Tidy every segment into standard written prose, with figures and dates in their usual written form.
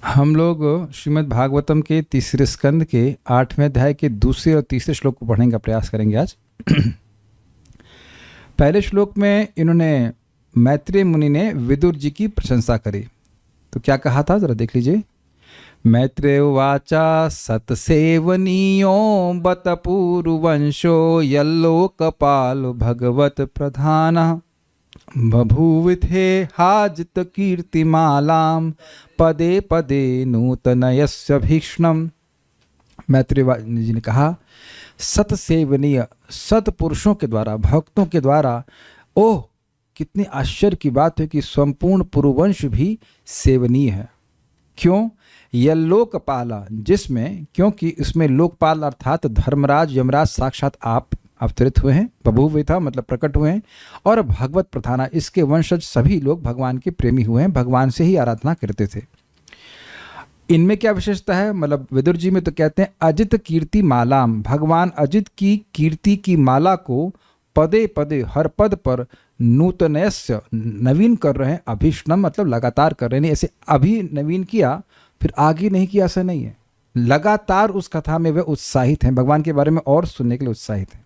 हम लोग श्रीमद् भागवतम के तीसरे स्कंद के 8वें अध्याय के दूसरे और तीसरे श्लोक को पढ़ने का प्रयास करेंगे आज। पहले श्लोक में इन्होंने मैत्रेय मुनि ने विदुर जी की प्रशंसा करी। तो क्या कहा था जरा देख लीजिए। मैत्रेय वाचा सतसेवनीयो बत पूर्ववंशो यल्लोकपाल भगवत प्रधान बभूविथे हाजित कीर्तिमालाम पदे पदे नूतनयस्य भीष्णम। मैत्रेय जी ने कहा, सतसेवनीय, सतपुरुषों के द्वारा, भक्तों के द्वारा, ओह कितनी आश्चर्य की बात है कि संपूर्ण पुरुवंश भी सेवनीय है। क्यों? यह लोकपाला, जिसमें, क्योंकि इसमें लोकपाल अर्थात धर्मराज यमराज साक्षात आप अवतरित हुए हैं। बभूव था मतलब प्रकट हुए हैं। और भगवत प्रधाना, इसके वंशज सभी लोग भगवान के प्रेमी हुए हैं, भगवान से ही आराधना करते थे। इनमें क्या विशेषता है? मतलब विदुर जी में तो कहते हैं अजित कीर्ति मालाम, भगवान अजित की कीर्ति की माला को पदे पदे, हर पद पर, नूतनयस्य, नवीन कर रहे हैं। अभीष्णम मतलब लगातार कर रहे हैं। ऐसे अभी नवीन किया फिर आगे नहीं किया, ऐसा नहीं है। लगातार उस कथा में वे उत्साहित हैं, भगवान के बारे में और सुनने के लिए उत्साहित हैं।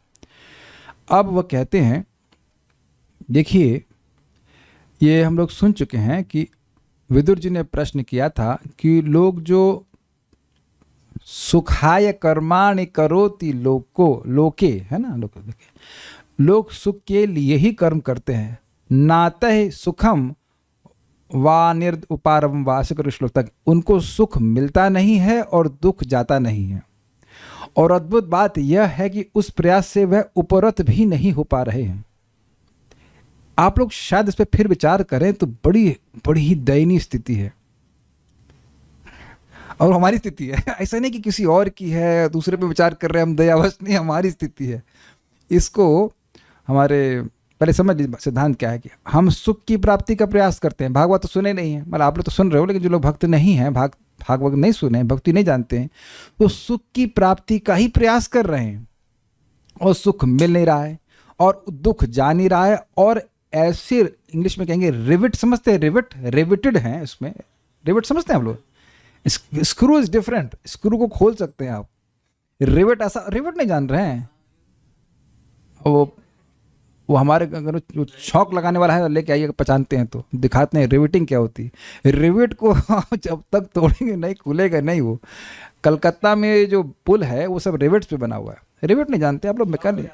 अब वह कहते हैं, देखिए ये हम लोग सुन चुके हैं कि विदुर जी ने प्रश्न किया था कि लोग जो सुखाय कर्माणि करोति लोको लोके, है ना, लोग सुख के लिए ही कर्म करते हैं। नातः सुखम वा निर्द उपारम वास करो श्लोक तक, उनको सुख मिलता नहीं है और दुख जाता नहीं है। और अद्भुत बात यह है कि उस प्रयास से वह उपरत भी नहीं हो पा रहे हैं। आप लोग शायद इस पर फिर विचार करें तो बड़ी बड़ी ही दयनीय स्थिति है, और हमारी स्थिति है। ऐसा नहीं कि किसी और की है, दूसरे पे विचार कर रहे हैं हम, दयावश नहीं, हमारी स्थिति है। इसको हमारे पहले समझ लीजिए सिद्धांत क्या है कि हम सुख की प्राप्ति का प्रयास करते हैं। भागवत तो सुने नहीं है, मतलब आप लोग तो सुन रहे हो, लेकिन जो लोग भक्त नहीं हैं, भागवत नहीं सुने, भक्ति नहीं जानते हैं, तो सुख की प्राप्ति का ही प्रयास कर रहे हैं और सुख मिल नहीं रहा है और दुख जा नहीं रहा है। और ऐसे इंग्लिश में कहेंगे रिविट, समझते हैं? रिविटेड हैं इसमें। रिविट समझते हैं आप लोग? स्क्रू इज डिफरेंट, स्क्रू को खोल सकते हैं आप। रिविट ऐसा, रिविट नहीं जान रहे हैं? वो हमारे अगर जो छौक लगाने वाला है लेके आइए, पहचानते हैं तो दिखाते हैं रिविटिंग क्या होती है। रिविट को जब तक तोड़ेंगे नहीं खुलेगा नहीं। वो कलकत्ता में जो पुल है वो सब रिविट्स पे बना हुआ है। रिविट नहीं जानते आप लोग? मैकेनिक,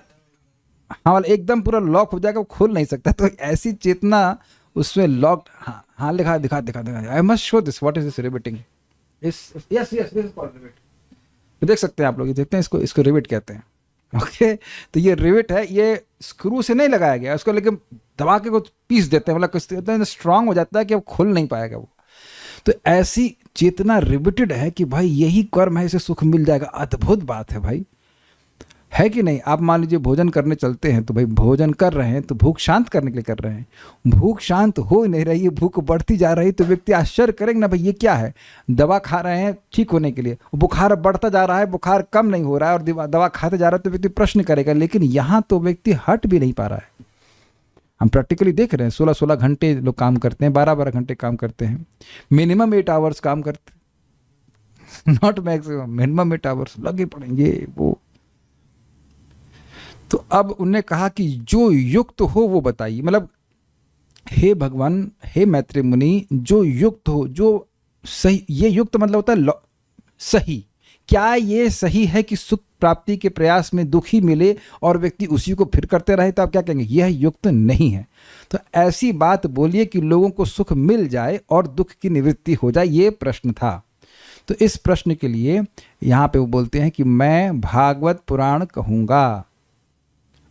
हाँ वाला एकदम पूरा लॉक हो जाएगा, वो खुल नहीं सकता। तो ऐसी चेतना उसमें लॉक, हाँ लिखा, दिखा, I must show this, what is this riveting, yes yes this is called rivet. देख सकते हैं आप लोग, ये देखते हैं, इसको रिविट कहते हैं। ओके तो ये रिविट है, ये स्क्रू से नहीं लगाया गया उसको, लेकिन दबा के को पीस देते हैं, मतलब स्ट्रांग हो जाता है कि अब खुल नहीं पाएगा वो। तो ऐसी चेतना रिविटेड है कि भाई यही कर्म है, इसे सुख मिल जाएगा। अद्भुत बात है भाई, है कि नहीं? आप मान लीजिए भोजन करने चलते हैं तो भाई भोजन कर रहे हैं तो भूख शांत करने के लिए कर रहे हैं, भूख शांत हो नहीं रही है, भूख बढ़ती जा रही, तो व्यक्ति आश्चर्य करेंगे ना, भाई ये क्या है? दवा खा रहे हैं ठीक होने के लिए, बुखार बढ़ता जा रहा है, बुखार कम नहीं हो रहा है, और दवा खाते जा रहा है, तो व्यक्ति प्रश्न करेगा। लेकिन यहाँ तो व्यक्ति हट भी नहीं पा रहा है। हम प्रैक्टिकली देख रहे हैं, 16-16 घंटे लोग काम करते हैं, 12-12 घंटे काम करते हैं, मिनिमम 8 आवर्स काम करते, नॉट मैक्सिमम, मिनिमम 8 आवर्स लगे पड़ेंगे वो। तो अब उन्होंने कहा कि जो युक्त हो वो बताइए, मतलब हे भगवान, हे मैत्रेय मुनि, जो युक्त हो, जो सही, ये युक्त मतलब होता है सही। क्या ये सही है कि सुख प्राप्ति के प्रयास में दुख ही मिले और व्यक्ति उसी को फिर करते रहे? तो आप क्या कहेंगे? यह युक्त नहीं है। तो ऐसी बात बोलिए कि लोगों को सुख मिल जाए और दुख की निवृत्ति हो जाए, ये प्रश्न था। तो इस प्रश्न के लिए यहाँ पे वो बोलते हैं कि मैं भागवत पुराण कहूँगा।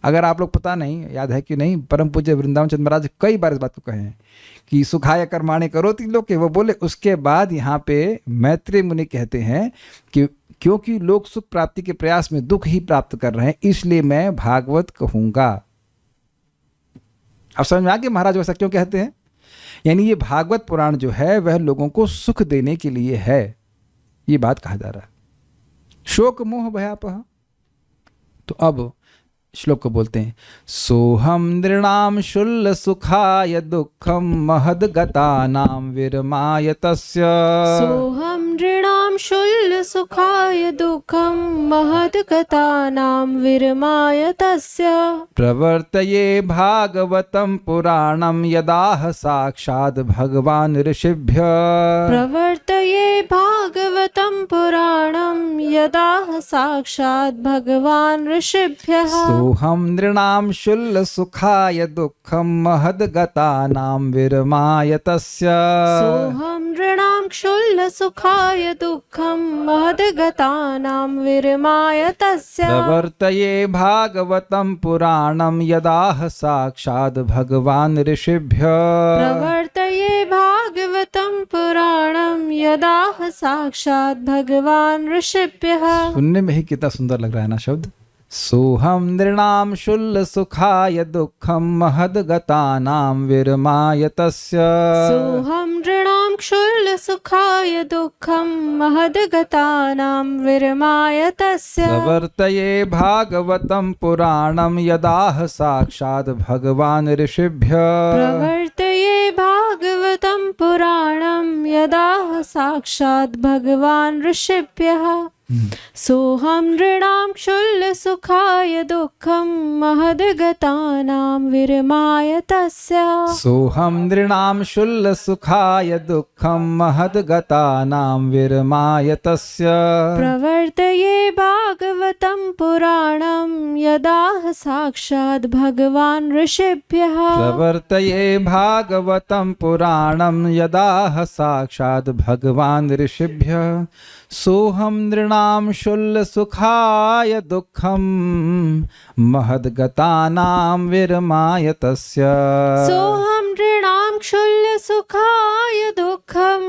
अगर आप लोग पता नहीं याद है कि नहीं, परम पूज्य वृंदावन चंद्र महाराज कई बार इस बात को कहे हैं कि सुखाय कर्माणि करोति लोके, वो बोले। उसके बाद यहाँ पे मैत्रेय मुनि कहते हैं कि क्योंकि लोग सुख प्राप्ति के प्रयास में दुख ही प्राप्त कर रहे हैं, इसलिए मैं भागवत कहूँगा। अब समझ में आ गया महाराज वैसा क्यों कहते हैं? यानी ये भागवत पुराण जो है वह लोगों को सुख देने के लिए है, ये बात कहा जा रहा है। शोक मोह भयापह। तो अब श्लोक को बोलते हैं, सोहम नृणाम शुल्ल सुखाय दुखम महद्गतानां विरमाय तस्य। सोहम नृणाम शुल्ल सुखाय दुःखं महद्गतानां विरमाय तस्य। प्रवर्तये भागवतं पुराणं यदाह साक्षात् भगवान् ऋषिभ्य। प्रवर्तये भागवतं पुराणं यदा साक्षात् भगवान् ऋषिभ्यः। सोहम नृणाम शुल्ल सुखाय दुखम महद्गतानां विरमाय तस्य। सोहम नृणां क्षुल्ल सुखाय दुःखं महद्गतानां विरमाय तस्य। प्रवर्तये भागवतं पुराणं यदाह साक्षात् भगवान् ऋषिभ्य। प्रवर्तये भागवतं पुराणं यदा साक्षात् भगवान् ऋषिभ्यः। सुनने में ही कितना सुंदर लग रहा है ना शब्द। सोहम नृणाम शुल्ल सुखाय दुखम महद्गतानां विरमाय तस्य। सोहम नृणां क्षुल्ल सुखाय दुःखं महद्गतानां विरमाय तस्य। प्रवर्तये भागवतं पुराणं यदाह साक्षात् भगवान् ऋषिभ्य। प्रवर्तये भागवतं पुराणं यदा साक्षात् भगवान् ऋषिभ्यः। सोहम नृणां क्षुल्ल सुखाय दुःखं महद्गतानां विरमाय तस्य। सोहम नृणाम शुल्ल सुखाय दुखम महद्गतानां विरमाय तस्य। प्रवर्तये भागवतं पुराणं यदा साक्षात् भगवान् ऋषिभ्यः। प्रवर्तये भागवतं पुराणं यदाह साक्षात् भगवान् ऋषिभ्य। सोहम नृणाम शुल्ल सुखाय दुखम महद्गतानां विरमाय तस्य। सोहम नृणां क्षुल्ल सुखाय दुःखं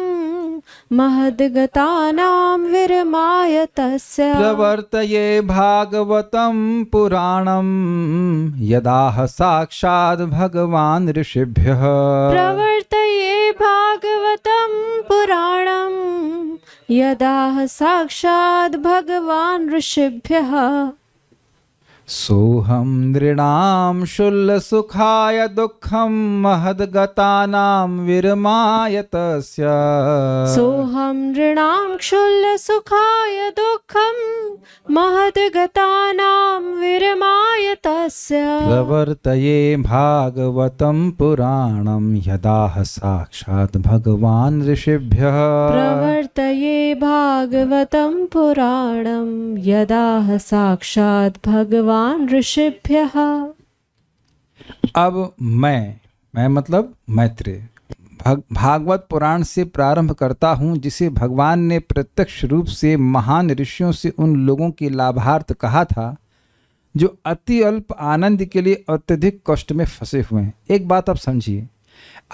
महद्गतानां विरमाय तस्य। प्रवर्तये भागवतं पुराणं यदाह साक्षात् भगवान् ऋषिभ्यः। प्रवर्तये भागवतं पुराणं यदा साक्षात् भगवान् ऋषिभ्यः। सोहम नृणाम शुल्ल सुखाय दुखम महद्गतानां विरमाय तस्य। सोहम नृणां क्षुल्ल सुखाय दुःखं महद्गतानां विरमाय तस्य। प्रवर्तये भागवतं पुराणं यदाह साक्षात् भगवान् ऋषिभ्यः। प्रवर्तये भागवतं पुराणं यदा साक्षात् भगवान् ऋषिभ्यः। अब मैं मतलब मैत्रेय भागवत पुराण से प्रारंभ करता हूँ, जिसे भगवान ने प्रत्यक्ष रूप से महान ऋषियों से उन लोगों के लाभार्थ कहा था जो अति अल्प आनंद के लिए अत्यधिक कष्ट में फंसे हुए हैं। एक बात आप समझिए,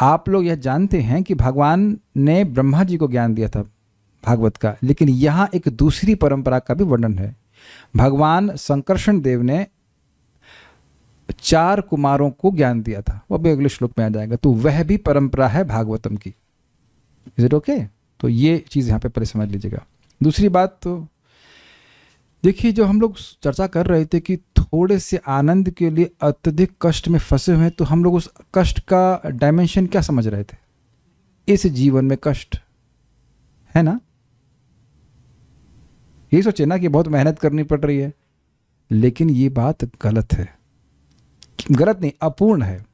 आप लोग यह जानते हैं कि भगवान ने ब्रह्मा जी को ज्ञान दिया था भागवत का, लेकिन यहाँ एक दूसरी परंपरा का भी वर्णन है। भगवान संकर्षण देव ने 4 कुमारों को ज्ञान दिया था, वो भी अगले श्लोक में आ जाएगा, तो वह भी परंपरा है भागवतम की। Is it okay? तो ये चीज़ यहाँ पे पहले समझ लीजिएगा। दूसरी बात तो देखिए, जो हम लोग चर्चा कर रहे थे कि थोड़े से आनंद के लिए अत्यधिक कष्ट में फंसे हुए हैं, तो हम लोग उस कष्ट का डायमेंशन क्या समझ रहे थे? इस जीवन में कष्ट है ना, ये सोचे ना कि बहुत मेहनत करनी पड़ रही है, लेकिन ये बात गलत है। गलत नहीं, अपूर्ण है।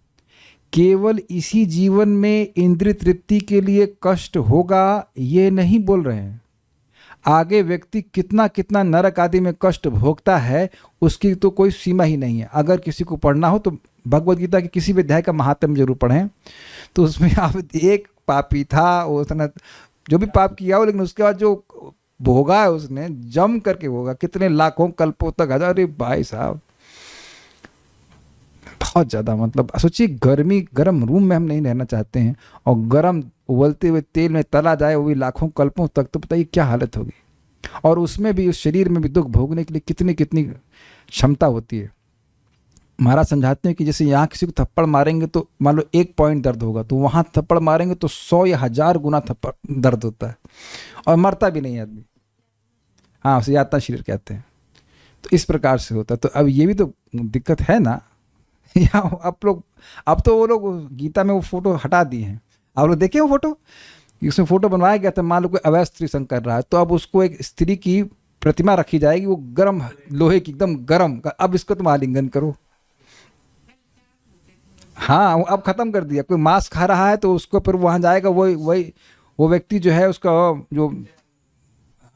केवल इसी जीवन में इंद्रिय तृप्ति के लिए कष्ट होगा ये नहीं बोल रहे हैं। आगे व्यक्ति कितना कितना नरक आदि में कष्ट भोगता है उसकी तो कोई सीमा ही नहीं है। अगर किसी को पढ़ना हो तो भगवद गीता के किसी भी अध्याय का महात्म्य जरूर पढ़ें, तो उसमें आप एक पापी था, उसने जो भी पाप किया हो, लेकिन उसके बाद जो भोगा है उसने जम करके भोगा, कितने लाखों कल्पों तक। अरे भाई साहब, बहुत ज़्यादा, मतलब सोचिए, गर्म रूम में हम नहीं रहना चाहते हैं और गर्म उबलते हुए तेल में तला जाए वो भी लाखों कल्पों तक, तो बताइए क्या हालत होगी। और उसमें भी, उस शरीर में भी दुख भोगने के लिए कितनी कितनी क्षमता होती है। महाराज समझाते हैं कि जैसे यहाँ किसी को थप्पड़ मारेंगे तो मान लो 1 पॉइंट दर्द होगा, तो वहाँ थप्पड़ मारेंगे तो 100 या 1000 गुना थप्पड़ दर्द होता है और मरता भी नहीं आदमी। हाँ, उसे यातना शरीर कहते हैं। तो इस प्रकार से होता है। तो अब ये भी तो दिक्कत है ना या आप लोग, अब तो वो लोग गीता में वो फोटो हटा दिए हैं, आप लोग देखे वो फोटो, उसमें फोटो बनवाया गया था, मान लो कोई अवैध स्त्री संग कर रहा है तो अब उसको एक स्त्री की प्रतिमा रखी जाएगी, वो गर्म लोहे की एकदम गर्म, अब इसको तुम आलिंगन करो। हाँ अब खत्म कर दिया, कोई मांस खा रहा है तो उसको फिर वहां जाएगा, वो व्यक्ति जो है उसका जो,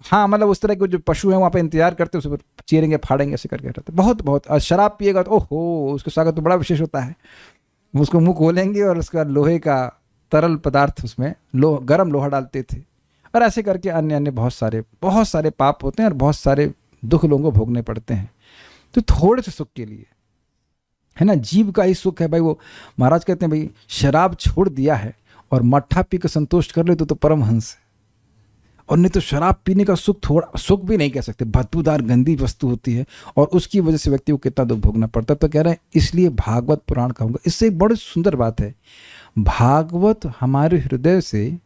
हाँ मतलब उस तरह के जो पशु हैं वहाँ पे इंतजार करते हैं, उसे चीरेंगे फाड़ेंगे ऐसे करके रहते, बहुत बहुत। और शराब पिएगा तो ओहो उसका स्वागत तो बड़ा विशेष होता है, उसको मुंह खोलेंगे और उसका लोहे का तरल पदार्थ उसमें गर्म लोहा डालते थे, और ऐसे करके अन्य अन्य बहुत सारे पाप होते हैं और बहुत सारे दुख लोगों को भोगने पड़ते हैं। तो थोड़े से सुख के लिए, है ना, जीव का ही सुख है भाई। वो महाराज कहते हैं भाई शराब छोड़ दिया है और मट्ठा पी कर संतुष्ट कर ले तो परमहंस है, और नहीं तो शराब पीने का सुख थोड़ा सुख भी नहीं कह सकते, बदबूदार गंदी वस्तु होती है और उसकी वजह से व्यक्ति को कितना दुख भोगना पड़ता है। तो कह रहे हैं इसलिए भागवत पुराण कहूँगा। इससे एक बड़ी सुंदर बात है, भागवत हमारे हृदय से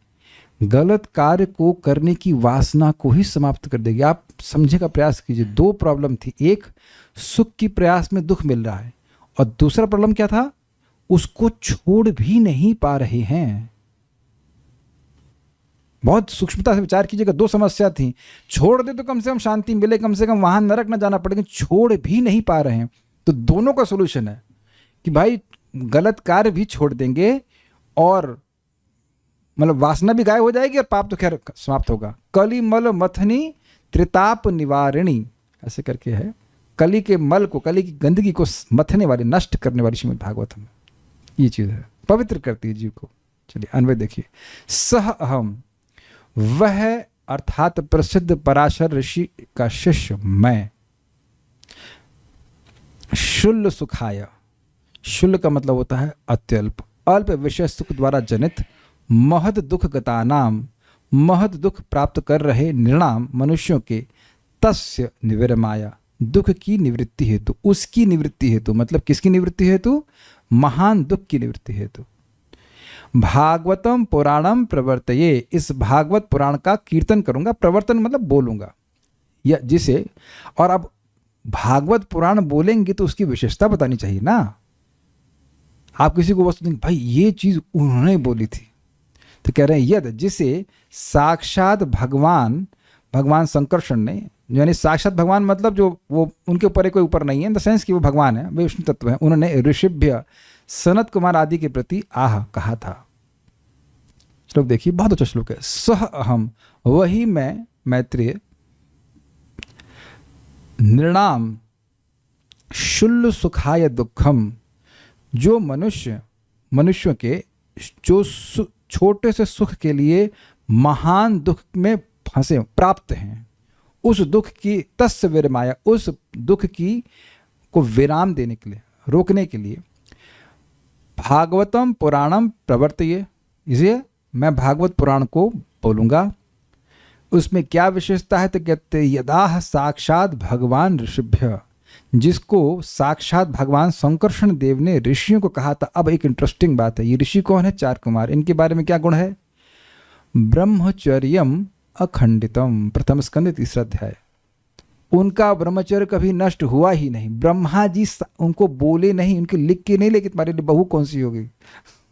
गलत कार्य को करने की वासना को ही समाप्त कर देगी। आप समझने का प्रयास कीजिए, दो प्रॉब्लम थी, एक सुख की प्रयास में दुख मिल रहा है, और दूसरा प्रॉब्लम क्या था, उसको छोड़ भी नहीं पा रहे हैं। बहुत सूक्ष्मता से विचार कीजिएगा, दो समस्या थी, छोड़ दे तो कम से कम शांति मिले, कम से कम वहां नरक ना जाना पड़ेगा, छोड़ भी नहीं पा रहे हैं। तो दोनों का सोल्यूशन है कि भाई गलत कार्य भी छोड़ देंगे और मतलब वासना भी गायब हो जाएगी और पाप तो खैर समाप्त होगा। कली मल मथनी त्रिताप निवारिणी ऐसे करके है, कली के मल को, कली की गंदगी को मथने वाली, नष्ट करने वाली श्रीमद् भागवत में ये चीज है, पवित्र करती है जीव को। चलिए अन्वय देखिए, सह अहम, वह अर्थात प्रसिद्ध पराशर ऋषि का शिष्य मैं, शुल्ल सुखाय, शुल्ल का मतलब होता है अत्यल्प, अल्प विषय सुख द्वारा जनित महद दुख गतानाम, महद दुख प्राप्त कर रहे निर्णाम मनुष्यों के, तस्य निविरमाया, दुख की निवृत्ति हेतु, उसकी निवृत्ति हेतु, मतलब किसकी निवृत्ति हेतु, महान दुख की निवृत्ति हेतु भागवतम पुराणम प्रवर्तये, इस भागवत पुराण का कीर्तन करूंगा, प्रवर्तन मतलब बोलूंगा या जिसे, और अब भागवत पुराण बोलेंगे तो उसकी विशेषता बतानी चाहिए ना। आप किसी को वस्तु देंगे भाई ये चीज उन्होंने बोली थी, तो कह रहे हैं यद, जिसे साक्षात भगवान संकर्षण ने, यानी साक्षात भगवान मतलब जो वो उनके ऊपर कोई ऊपर नहीं है, इन द सेंस कि वो भगवान है, वे विष्णु तत्व है, उन्होंने ऋषिभ्य सनत कुमार आदि के प्रति आह कहा था। श्लोक देखिए, बहुत अच्छा श्लोक है। सह अहम, वही मैं मैत्रेय, नृणाम शुल्ल सुखाय दुखम, जो मनुष्यों के जो छोटे से सुख के लिए महान दुख में फंसे प्राप्त हैं, उस दुख की तस्य विरमाया, उस दुख की को विराम देने के लिए, रोकने के लिए भागवतम पुराणम प्रवर्तये, इसलिए मैं भागवत पुराण को बोलूंगा। उसमें क्या विशेषता है तो कहते यदाह साक्षात भगवान ऋषिभ्य, जिसको साक्षात भगवान संकर्षण देव ने ऋषियों को कहा था। अब एक इंटरेस्टिंग बात है, ये ऋषि कौन है, 4 कुमार, इनके बारे में क्या गुण है, ब्रह्मचर्यम अखंडितम, प्रथम स्कंद 3 अध्याय, उनका ब्रह्मचर्य कभी नष्ट हुआ ही नहीं। ब्रह्मा जी उनको बोले नहीं, उनके लिख के नहीं लेके तुम्हारे लिए बहू कौन सी होगी,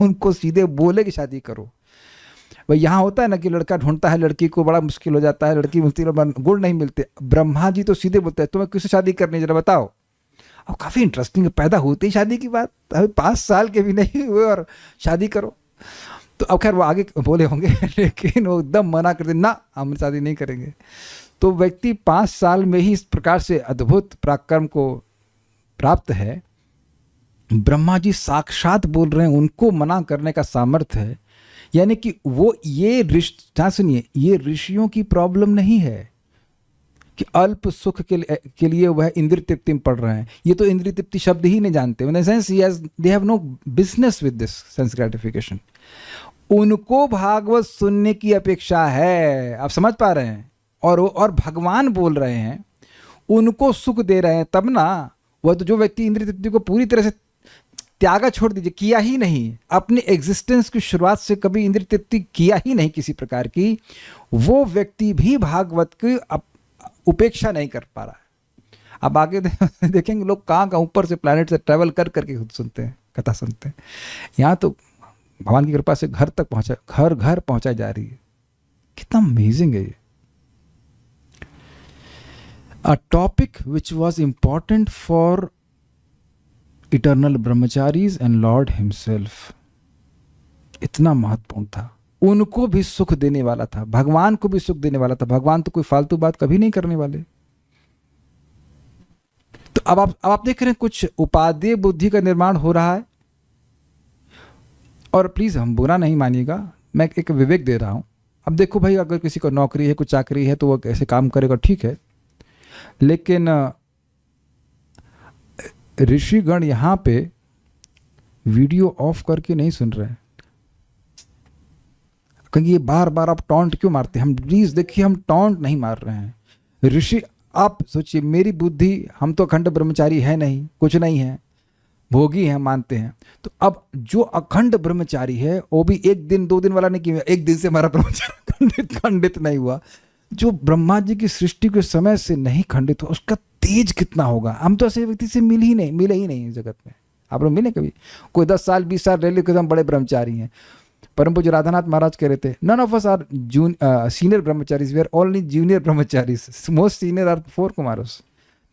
उनको सीधे बोले कि शादी करो। वही यहाँ होता है ना कि लड़का ढूंढता है लड़की को, बड़ा मुश्किल हो जाता है, लड़की मिलती है, गुण नहीं मिलते, ब्रह्मा जी तो सीधे बोलते हैं तुम्हें किससे शादी करनी जरा बताओ। अब काफ़ी इंटरेस्टिंग है, पैदा होते ही शादी की बात, अभी 5 साल के भी नहीं हुए और शादी करो। तो अब खैर वो आगे बोले होंगे लेकिन वो एकदम मना कर दे, ना हम शादी नहीं करेंगे। तो व्यक्ति 5 साल में ही इस प्रकार से अद्भुत पराक्रम को प्राप्त है। ब्रह्मा जी साक्षात बोल रहे हैं, उनको मना करने का सामर्थ्य है। यानी कि वो ये सुनिए, ये ऋषियों की प्रॉब्लम नहीं है कि अल्प सुख के लिए वह इंद्रिय तृप्ति में पड़ रहे हैं। ये तो इंद्रिय तृप्ति शब्द ही नहीं जानते, in the sense they have no business with this sense gratification. उनको भागवत सुनने की अपेक्षा है, आप समझ पा रहे हैं, और भगवान बोल रहे हैं, उनको सुख दे रहे हैं, तब ना। वह तो जो व्यक्ति इंद्रिय तृप्ति को पूरी तरह से त्यागा छोड़ दीजिए, किया ही नहीं, अपने एग्जिस्टेंस की शुरुआत से कभी इंद्रिय तृप्ति किया ही नहीं किसी प्रकार की, वो व्यक्ति भी भागवत की उपेक्षा नहीं कर पा रहा है। अब आगे देखेंगे लोग कहाँ कहाँ ऊपर से प्लैनेट से ट्रैवल कर करके खुद सुनते हैं, कथा सुनते हैं। यहाँ तो भगवान की कृपा से घर तक पहुँचा, घर घर पहुँचाई जा रही है। कितना अमेजिंग है ये। A topic which was important for eternal brahmacharis and Lord himself, इतना महत्वपूर्ण था, उनको भी सुख देने वाला था, भगवान को भी सुख देने वाला था। भगवान तो कोई फालतू बात कभी नहीं करने वाले। तो अब आप देख रहे हैं कुछ उपादेय बुद्धि का निर्माण हो रहा है। और प्लीज हम बुरा नहीं मानिएगा, मैं एक विवेक दे रहा हूं। अब देखो भाई, अगर किसी को नौकरी है, कुछ चाकरी है, तो वो कैसे काम करेगा, ठीक है, लेकिन ऋषिगण यहां पे वीडियो ऑफ करके नहीं सुन रहे हैं। क्योंकि ये बार बार आप टॉन्ट क्यों मारते हैं? हम प्लीज देखिए, हम टॉन्ट नहीं मार रहे हैं। ऋषि, आप सोचिए, मेरी बुद्धि, हम तो अखंड ब्रह्मचारी है नहीं, कुछ नहीं है, भोगी हैं, मानते हैं। तो अब जो अखंड ब्रह्मचारी है वो भी एक दिन 2 दिन वाला नहीं किया, एक दिन से हमारा ब्रह्मचारी खंडित नहीं हुआ। जो ब्रह्मा जी की सृष्टि के समय से नहीं खंडित हुआ, उसका तेज कितना होगा। हम तो ऐसे व्यक्ति से मिले ही नहीं जगत में। आप लोग मिले कभी? कोई 10 साल 20 साल रह ले, हम बड़े ब्रह्मचारी हैं। परम पूज्य राधानाथ महाराज कह रहे थे, none of us are senior brahmacharis, we are only junior brahmacharis, most senior are 4 Kumaras.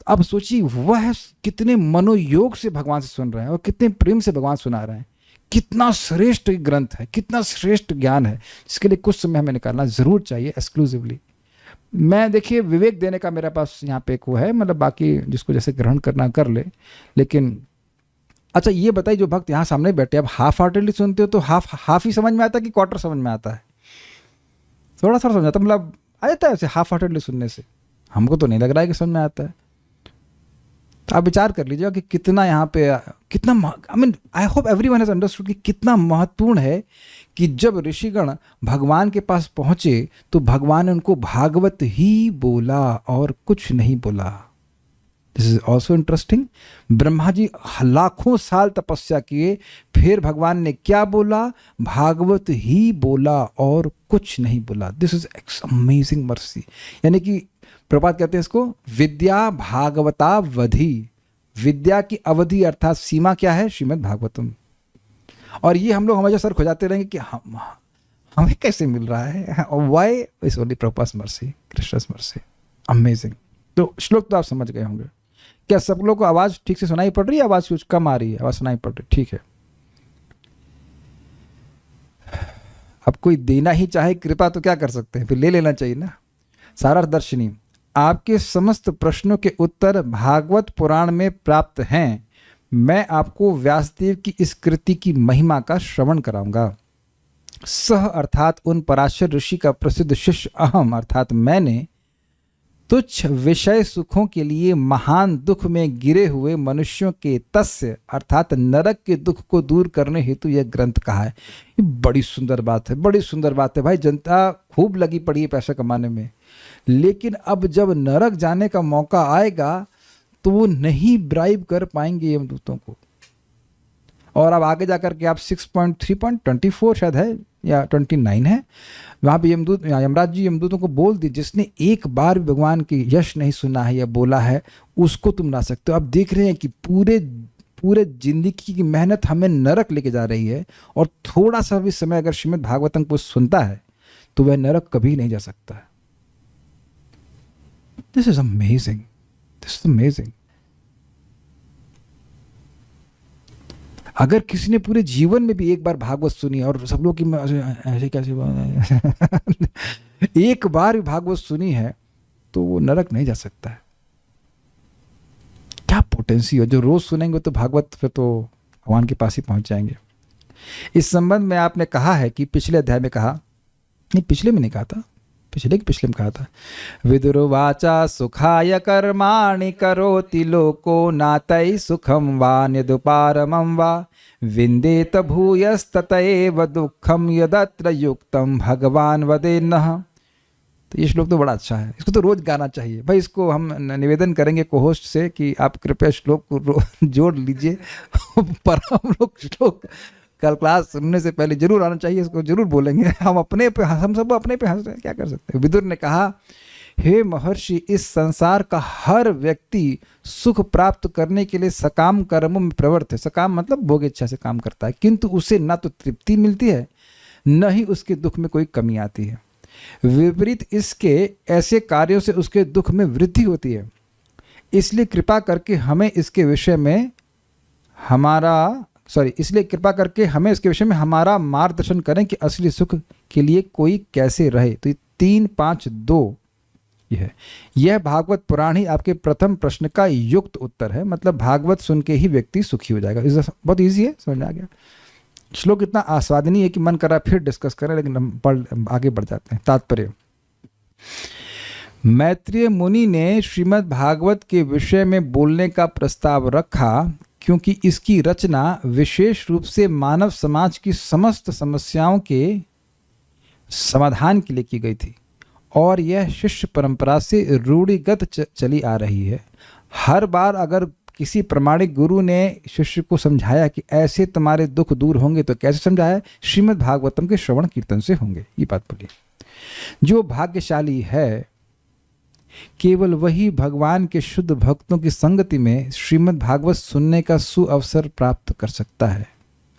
अब सोचिए, वह कितने मनोयोग से भगवान से सुन रहे हैं और कितने प्रेम से भगवान सुना रहे हैं। कितना श्रेष्ठ ग्रंथ है, कितना श्रेष्ठ ज्ञान है, जिसके लिए कुछ समय हमें निकालना जरूर चाहिए एक्सक्लूसिवली। मैं देखिए, विवेक देने का मेरे पास यहाँ पे एक वो है, मतलब बाकी जिसको जैसे ग्रहण करना कर ले। लेकिन अच्छा ये बताइए, जो भक्त यहाँ सामने बैठे, अब हाफ हार्टेडली सुनते हो तो हाफ ही समझ में आता है कि क्वार्टर समझ में आता है? थोड़ा सा समझ आता, मतलब आ जाता है ऐसे हाफ हार्टेडली सुनने से? हमको तो नहीं लग रहा है कि समझ में आता है। तो आप विचार कर लीजिएगा कि कितना यहाँ पे, कितना, I hope everyone has understood कि कितना महत्वपूर्ण है कि जब ऋषिगण भगवान के पास पहुंचे तो भगवान ने उनको भागवत ही बोला और कुछ नहीं बोला। This is also interesting. Brahma ji लाखों साल तपस्या किए, फिर भगवान ने क्या बोला? भागवत ही बोला और कुछ नहीं बोला। This is amazing mercy. यानी कि प्रभात कहते हैं इसको विद्या भागवतावधि। विद्या की अवधि अर्थात सीमा क्या है? श्रीमद् भागवतम। और ये हम लोग हमेशा सर खोजाते रहेंगे कि हमें कैसे मिल रहा है, why is only Prabhupada mercy, Krishna's mercy. Amazing. तो श्लोक तो आप समझ गए होंगे। क्या सब लोग को आवाज ठीक से सुनाई पड़ रही है? आवाज कुछ कम आ रही है? आवाज सुनाई पड़ रही, ठीक है। अब कोई देना ही चाहे कृपा तो क्या कर सकते हैं, फिर ले लेना चाहिए ना। सारा दर्शनी, आपके समस्त प्रश्नों के उत्तर भागवत पुराण में प्राप्त हैं। मैं आपको व्यासदेव की इस कृति की महिमा का श्रवण कराऊंगा। सह अर्थात उन पराशर ऋषि का प्रसिद्ध शिष्य अहम अर्थात मैंने तुच्छ विषय सुखों के लिए महान दुख में गिरे हुए मनुष्यों के तस्य अर्थात नरक के दुख को दूर करने हेतु यह ग्रंथ कहा है। ये बड़ी सुंदर बात है, बड़ी सुंदर बात है भाई। जनता खूब लगी पड़ी है पैसा कमाने में, लेकिन अब जब नरक जाने का मौका आएगा तो वो नहीं ब्राइब कर पाएंगे यमदूतों को। और अब आगे जाकर के आप 6.3.24 शायद है या 29 है, वहाँ पे यमराज जी यमदूतों को बोल दी, जिसने एक बार भी भगवान की यश नहीं सुना है या बोला है उसको तुम ला सकते हो। अब देख रहे हैं कि पूरे जिंदगी की मेहनत हमें नरक लेके जा रही है, और थोड़ा सा भी समय अगर श्रीमद् भागवतम को सुनता है तो वह नरक कभी नहीं जा सकता है। This is amazing, this is amazing. अगर किसी ने पूरे जीवन में भी एक बार भागवत सुनी और सब लोग की ऐसे कैसे एक बार भी भागवत सुनी है तो वो नरक नहीं जा सकता है। क्या पोटेंसी है, जो रोज सुनेंगे तो भागवत फिर तो भगवान के पास ही पहुंच जाएंगे। इस संबंध में आपने कहा है कि पिछले अध्याय में कहा, नहीं पिछले में नहीं कहा था, पिछले में कहा था, विदुर्वाचा सुखाय कर्माणि करोति लोको नातै सुखम वा निदुपारमं वा विन्देत भूयस्ततएव दुःखम यदत्र युक्तम भगवान वदेन्नः। तो ये श्लोक तो बड़ा अच्छा है, इसको तो रोज गाना चाहिए भाई। इसको हम निवेदन करेंगे को-होस्ट से कि आप कृपया श्लोक को जोड़ लीजिए पर हम लोग श्लोक कल क्लास सुनने से पहले जरूर आना चाहिए, इसको जरूर बोलेंगे। हम सब अपने पे हंस रहे हैं, क्या कर सकते हैं। विदुर ने कहा हे महर्षि, इस संसार का हर व्यक्ति सुख प्राप्त करने के लिए सकाम कर्मों में प्रवृत्त है। सकाम मतलब भोग इच्छा से काम करता है, किंतु उसे न तो तृप्ति मिलती है न ही उसके दुख में कोई कमी आती है। विपरीत इसके ऐसे कार्यों से उसके दुख में वृद्धि होती है। इसलिए कृपा करके हमें इसके विषय में हमारा मार्गदर्शन करें कि असली सुख के लिए कोई कैसे रहे। तो 3-5-2 यह भागवत पुराण ही आपके प्रथम प्रश्न का युक्त उत्तर है। मतलब भागवत सुन के ही व्यक्ति सुखी हो जाएगा। बहुत ईजी है, समझ में आ गया। श्लोक इतना आस्वादनीय है कि मन कर रहा फिर डिस्कस करें, लेकिन हम आगे बढ़ जाते हैं। तात्पर्य, मैत्रेय मुनि ने श्रीमद् भागवत के विषय में बोलने का प्रस्ताव रखा क्योंकि इसकी रचना विशेष रूप से मानव समाज की समस्त समस्याओं के समाधान के लिए की गई थी और यह शिष्य परंपरा से रूढ़िगत चली आ रही है। हर बार अगर किसी प्रामाणिक गुरु ने शिष्य को समझाया कि ऐसे तुम्हारे दुख दूर होंगे, तो कैसे समझाया? श्रीमद् भागवतम के श्रवण कीर्तन से होंगे। ये बात बोली। जो भाग्यशाली है केवल वही भगवान के शुद्ध भक्तों की संगति में श्रीमद् भागवत सुनने का सुअवसर प्राप्त कर सकता है।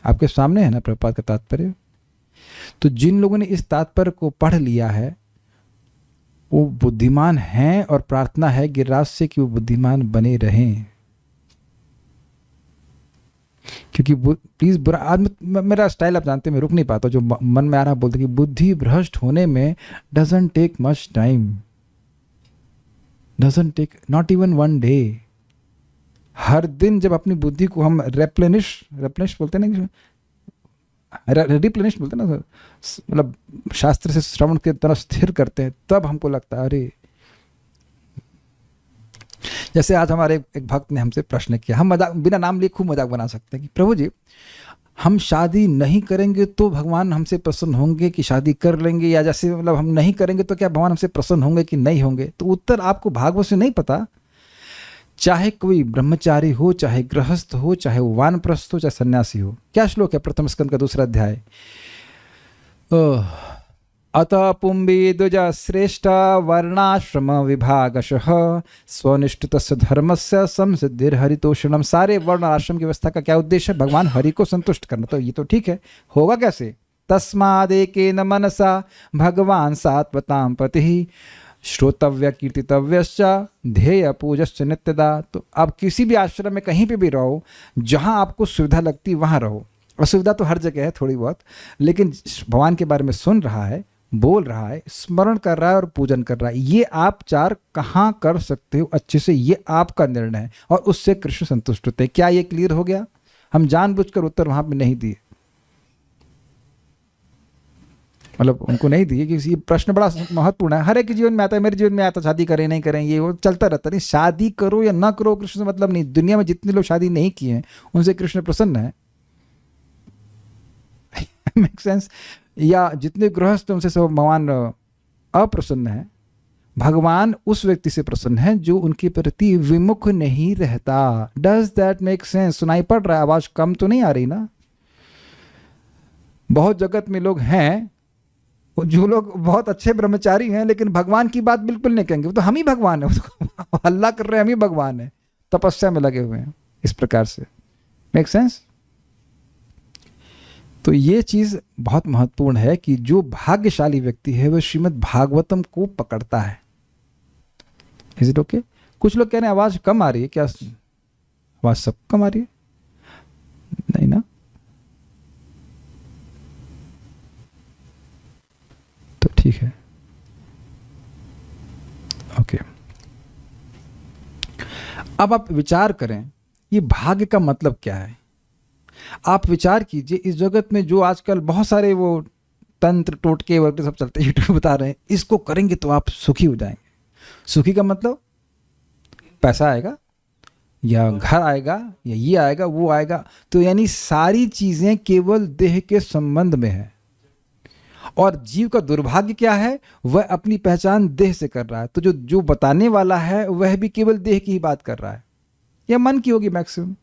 आपके सामने है ना प्रभुपाद का तात्पर्य। तो जिन लोगों ने इस तात्पर्य को पढ़ लिया है वो बुद्धिमान हैं, और प्रार्थना है गिरिराज से कि वो बुद्धिमान बने रहें। क्योंकि प्लीज बुरा आज मेरा स्टाइल आप जानते हैं, मैं रुक नहीं पाता। जो मन में आ रहा बोलते कि बुद्धि भ्रष्ट होने में doesn't take much time, doesn't take not even 1 day. हर दिन जब अपनी बुद्धि को हम रेप्लेनिश बोलते हैं ना, रिप्लेनिश बोलते हैं ना, मतलब शास्त्र से श्रवण के तरफ स्थिर करते हैं, तब हमको लगता है अरे। जैसे आज हमारे एक भक्त ने हमसे प्रश्न किया, हम मजाक बिना नाम लिए खूब मजाक बना सकते हैं कि प्रभु जी हम शादी नहीं करेंगे तो भगवान हमसे प्रसन्न होंगे कि शादी कर लेंगे, या जैसे मतलब हम नहीं करेंगे तो क्या भगवान हमसे प्रसन्न होंगे कि नहीं होंगे? तो उत्तर आपको भागवत से नहीं पता। चाहे कोई ब्रह्मचारी हो, चाहे गृहस्थ हो, चाहे वो वानप्रस्थ हो, चाहे सन्यासी हो। क्या श्लोक है? प्रथम स्कंद का 2 अध्याय। अतः पुंबी द्विज श्रेष्ठ वर्णाश्रम विभागशः स्वनिष्ठितस्य धर्मस्य संसिद्धिर हरितोषणम। सारे वर्ण और आश्रम की व्यवस्था का क्या उद्देश्य है? भगवान हरि को संतुष्ट करना। तो ये तो ठीक है, होगा कैसे? तस्मादेकेन मनसा भगवान सात्वतां प्रति श्रोतव्य कीर्तितव्यश्च ध्येय पूजश्च नित्यदा। तो आप किसी भी आश्रम में कहीं पे भी रहो, जहाँ आपको सुविधा लगती वहाँ रहो। असुविधा तो हर जगह है थोड़ी बहुत, लेकिन भगवान के बारे में सुन रहा है, बोल रहा है, स्मरण कर रहा है और पूजन कर रहा है। ये आप 4 कहाँ कर सकते हो अच्छे से, ये आपका निर्णय है, और उससे कृष्ण संतुष्ट होते हैं। क्या ये क्लियर हो गया? हम जानबूझकर उत्तर वहाँ पे नहीं दिए, मतलब उनको नहीं दिए कि ये प्रश्न बड़ा महत्वपूर्ण है। हर एक जीवन में आता है, मेरे जीवन में आता, शादी करें नहीं करें, ये वो चलता रहता। नहीं, शादी करो या ना करो कृष्ण से मतलब नहीं। दुनिया में जितने लोग शादी नहीं किए हैं उनसे कृष्ण प्रसन्न है। Make sense? या जितने गृहस्थ उनसे सब भगवान अप्रसन्न है। भगवान उस व्यक्ति से प्रसन्न है जो उनके प्रति विमुख नहीं रहता। Does that make sense? सुनाई पड़ रहा है? आवाज कम तो नहीं आ रही ना? बहुत जगत में लोग हैं जो लोग बहुत अच्छे ब्रह्मचारी हैं, लेकिन भगवान की बात बिल्कुल नहीं कहेंगे। वो तो हम ही भगवान है, उसको हल्ला कर रहे हैं, हम ही भगवान है, तपस्या में लगे हुए हैं। इस प्रकार से मेक सेंस? तो ये चीज बहुत महत्वपूर्ण है कि जो भाग्यशाली व्यक्ति है वह श्रीमद् भागवतम को पकड़ता है। Is it okay? कुछ लोग कह रहे हैं आवाज कम आ रही है। क्या आवाज सब कम आ रही है? नहीं ना? तो ठीक है, ओके। अब आप विचार करें ये भाग्य का मतलब क्या है। आप विचार कीजिए, इस जगत में जो आजकल बहुत सारे वो तंत्र टोटके वगैरह सब चलते हैं, यूट्यूब बता रहे हैं इसको करेंगे तो आप सुखी हो जाएंगे। सुखी का मतलब पैसा आएगा, या घर आएगा, या ये आएगा, वो आएगा। तो यानी सारी चीजें केवल देह के संबंध में है। और जीव का दुर्भाग्य क्या है? वह अपनी पहचान देह से कर रहा है। तो जो बताने वाला है वह भी केवल देह की ही बात कर रहा है, या मन की होगी मैक्सिमम।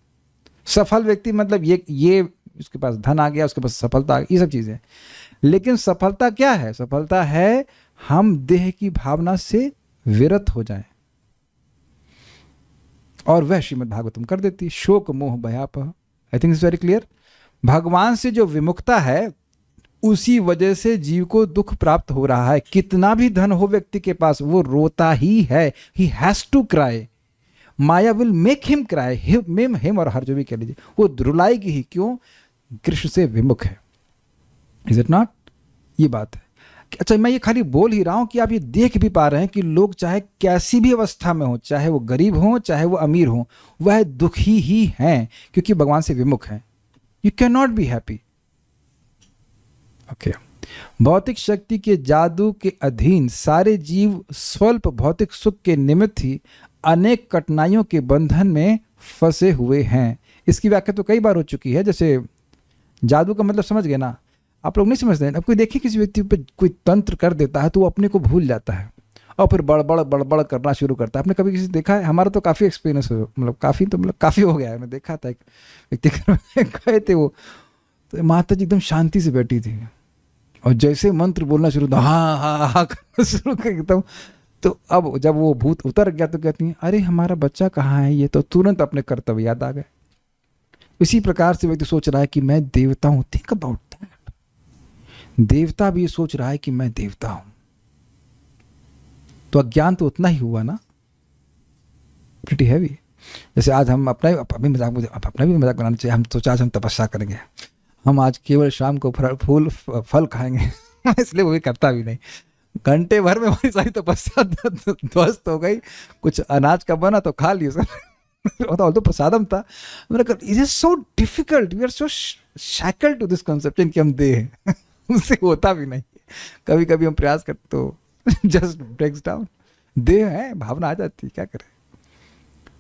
सफल व्यक्ति मतलब ये उसके पास धन आ गया, उसके पास सफलता आ गई, ये सब चीजें। लेकिन सफलता क्या है? सफलता है हम देह की भावना से विरत हो जाएं, और वह श्रीमद् भागवतम कर देती है। शोक मोह भयापह, I think it's very clear. भगवान से जो विमुखता है उसी वजह से जीव को दुख प्राप्त हो रहा है। कितना भी धन हो व्यक्ति के पास, वो रोता ही है, he has to cry. Maya will make him cry, him और हर, जो भी कह लीजिए, वो रुलाएगी ही। क्यों? कृष्ण से विमुख है। Is it not? ये बात है। अच्छा, मैं ये खाली बोल ही रहा हूं कि आप ये देख भी पा रहे हैं कि लोग चाहे कैसी भी अवस्था में हो, चाहे वो गरीब हो चाहे वो अमीर हो, वह दुखी ही हैं क्योंकि भगवान से विमुख हैं। You can not be happy. Okay. भौतिक शक्ति के जादू के अधीन सारे जीव स्वल्प भौतिक सुख के निमित्त ही अनेक कठिनाइयों के बंधन में फंसे हुए हैं। इसकी व्याख्या तो कई बार हो चुकी है। जैसे जादू का मतलब समझ गए ना आप लोग? नहीं समझते हैं। अब कोई देखिए किसी व्यक्ति पे कोई तंत्र कर देता है तो वो अपने को भूल जाता है और फिर बड़बड़ करना शुरू करता है। आपने कभी किसी देखा है? हमारा तो काफ़ी एक्सपीरियंस हो, मतलब काफ़ी हो गया है। मैं देखा था एक व्यक्ति गए थे, वो तो माता जी एकदम शांति से बैठी थी और जैसे मंत्र बोलना शुरू था, हाँ हाँ हाँ करना शुरू कर एकदम। तो अब जब वो भूत उतर गया तो कहती हैं, अरे हमारा बच्चा कहाँ है? ये तो तुरंत अपने कर्तव्य याद आ गए। इसी प्रकार से व्यक्ति सोच रहा है कि मैं देवता हूँ। Think about that. देवता भी सोच रहा है कि मैं देवता हूं, तो अज्ञान तो उतना ही हुआ ना, प्रिटी हैवी। जैसे आज हम अपना भी मजाक बनाना चाहिए। हम सोचा आज हम तपस्या करेंगे, हम आज केवल शाम को फूल फल खाएंगे इसलिए वो भी करता भी नहीं। घंटे भर में हमारी सारी तपस्या ध्वस्त हो गई। कुछ अनाज का बना तो खा लिया सर तो प्रसादम था। मैंने कहा it is so difficult, we are so shackled to this conception कि हम दे हैं उससे होता भी नहीं। कभी कभी हम प्रयास करते तो जस्ट ब्रेक्स डाउन। देह है, भावना आ जाती है, क्या करें।